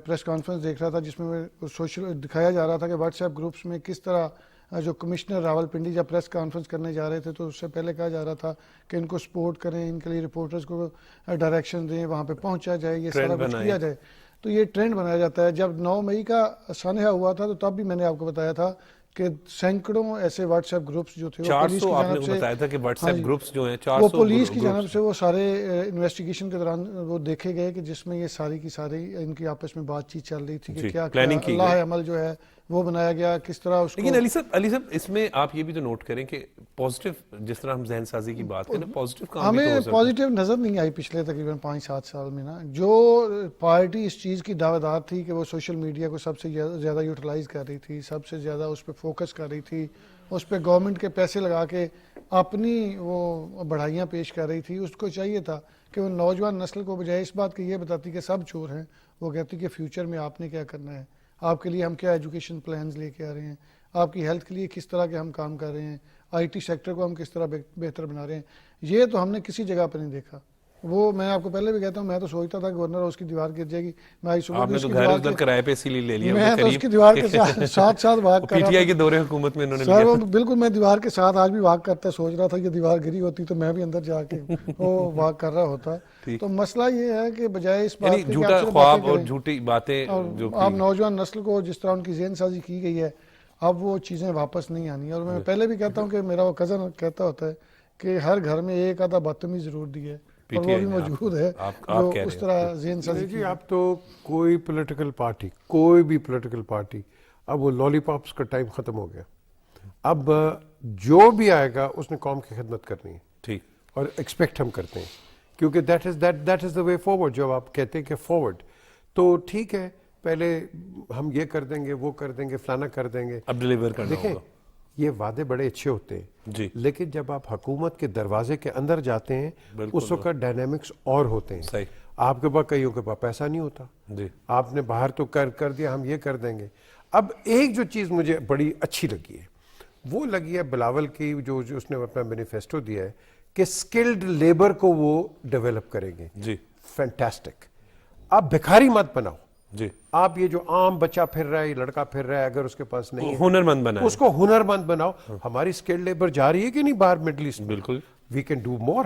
پریس کانفرنس دیکھ رہا تھا جس میں دکھایا جا رہا تھا کہ واٹس ایپ گروپس میں کس طرح جو کمشنر راول پنڈی جب پریس کانفرنس کرنے جا رہے تھے تو اس سے پہلے کہا جا رہا تھا کہ ان کو سپورٹ کریں, ان کے لیے رپورٹرز کو ڈائریکشن دیں, وہاں پہ پہنچا جائے, یہ سارا کچھ کیا جائے. تو یہ ٹرینڈ بنایا جاتا ہے. جب 9 مئی کا سانحہ ہوا تھا تو تب بھی میں نے آپ کو بتایا تھا کہ سینکڑوں ایسے واٹس ایپ گروپس جو تھے 400 آپ نے بتایا تھا کہ واٹس ایپ گروپس جو ہیں 400 وہ پولیس کی جانب سے وہ سارے انویسٹیگیشن کے دوران وہ دیکھے گئے کہ جس میں یہ ساری کی ساری ان کی آپس میں بات چیت چل رہی تھی کہ کیا اللہ عمل جو ہے وہ بنایا گیا, کس طرح اس کو. لیکن علی صاحب اس میں آپ یہ بھی تو نوٹ کریں کہ پوزیٹیو جس طرح ہم ذہن سازی کی بات کریں پوزیٹیو کام بھی تو ہو سکتا ہے. ہمیں پوزیٹیو نظر نہیں آئی پچھلے تقریباً 5-7 سال میں نا. جو پارٹی اس چیز کی دعویدار تھی کہ وہ سوشل میڈیا کو سب سے زیادہ یوٹیلائز کر رہی تھی, سب سے زیادہ اس پہ فوکس کر رہی تھی, اس پہ گورنمنٹ کے پیسے لگا کے اپنی وہ بڑھائیاں پیش کر رہی تھی, اس کو چاہیے تھا کہ وہ نوجوان نسل کو بجائے اس بات کہ یہ بتاتی کہ سب چور ہیں, وہ کہتی کہ فیوچر میں آپ نے کیا کرنا ہے, آپ کے لیے ہم کیا ایجوکیشن پلانز لے کے آ رہے ہیں, آپ کی ہیلتھ کے لیے کس طرح کے ہم کام کر رہے ہیں, آئی ٹی سیکٹر کو ہم کس طرح بہتر بنا رہے ہیں. یہ تو ہم نے کسی جگہ پہ نہیں دیکھا. وہ میں آپ کو پہلے بھی کہتا ہوں, میں تو سوچتا تھا گورنر اس کی دیوار گر جائے گی. میں آئی صبح اس کی دیوار کے کرائے پہ اسی لیے لے لیا, میں تو اس کی دیوار کے ساتھ بات کر رہا تھا. پی ٹی آئی کے دور حکومت میں انہوں نے سر وہ بالکل میں دیوار کے ساتھ آج بھی واک کرتا سوچ رہا تھا کہ دیوار گری ہوتی تو میں بھی اندر جا کے وہ واک کر رہا ہوتا. تو مسئلہ یہ ہے کہ بجائے اس بات کے جھوٹا خواب اور جھوٹی باتیں جو آپ نوجوان نسل کو جس طرح ان کی ذہن سازی کی گئی ہے اب وہ چیزیں واپس نہیں آنی. اور میں پہلے بھی کہتا ہوں کہ میرا وہ کزن کہتا ہوتا ہے کہ ہر گھر میں ایک آدھا بدتمیز ضرور دی ہے, اور وہ بھی موجود ہے جو اس طرح ذہن سازی کی. اب تو کوئی پولیٹیکل پارٹی اب وہ لالی پاپس کا ٹائم ختم ہو گیا. اب جو بھی آئے گا اس نے قوم کی خدمت کرنی ہے, ٹھیک, اور ایکسپیکٹ ہم کرتے ہیں کیونکہ that is the way forward. جب آپ کہتے ہیں کہ فارورڈ تو ٹھیک ہے, پہلے ہم یہ کر دیں گے, وہ کر دیں گے, فلانا کر دیں گے, اب ڈیلیور کرنا ہوگا. دیکھیں یہ وعدے بڑے اچھے ہوتے ہیں لیکن جب آپ حکومت کے دروازے کے اندر جاتے ہیں اس وقت ڈائنامکس اور ہوتے ہیں. آپ کے پاس کئیوں کے پاس پیسہ نہیں ہوتا, آپ نے باہر تو کر دیا ہم یہ کر دیں گے. اب ایک جو چیز مجھے بڑی اچھی لگی ہے وہ لگی ہے بلاول کی, جو اس نے اپنا مینیفیسٹو دیا ہے کہ اسکلڈ لیبر کو وہ ڈیولپ کریں گے. فینٹاسٹک. آپ بھکاری مت بناؤ, آپ یہ جو عام بچہ پھر رہا ہے, لڑکا پھر رہا ہے, اگر اس کے پاس نہیں ہے ہنرمند بنائیں, اس کو ہنرمند بناؤ. ہماری اسکلڈ لیبر جا رہی ہے کہ نہیں باہر مڈل ایسٹ؟ بالکل. We can do more.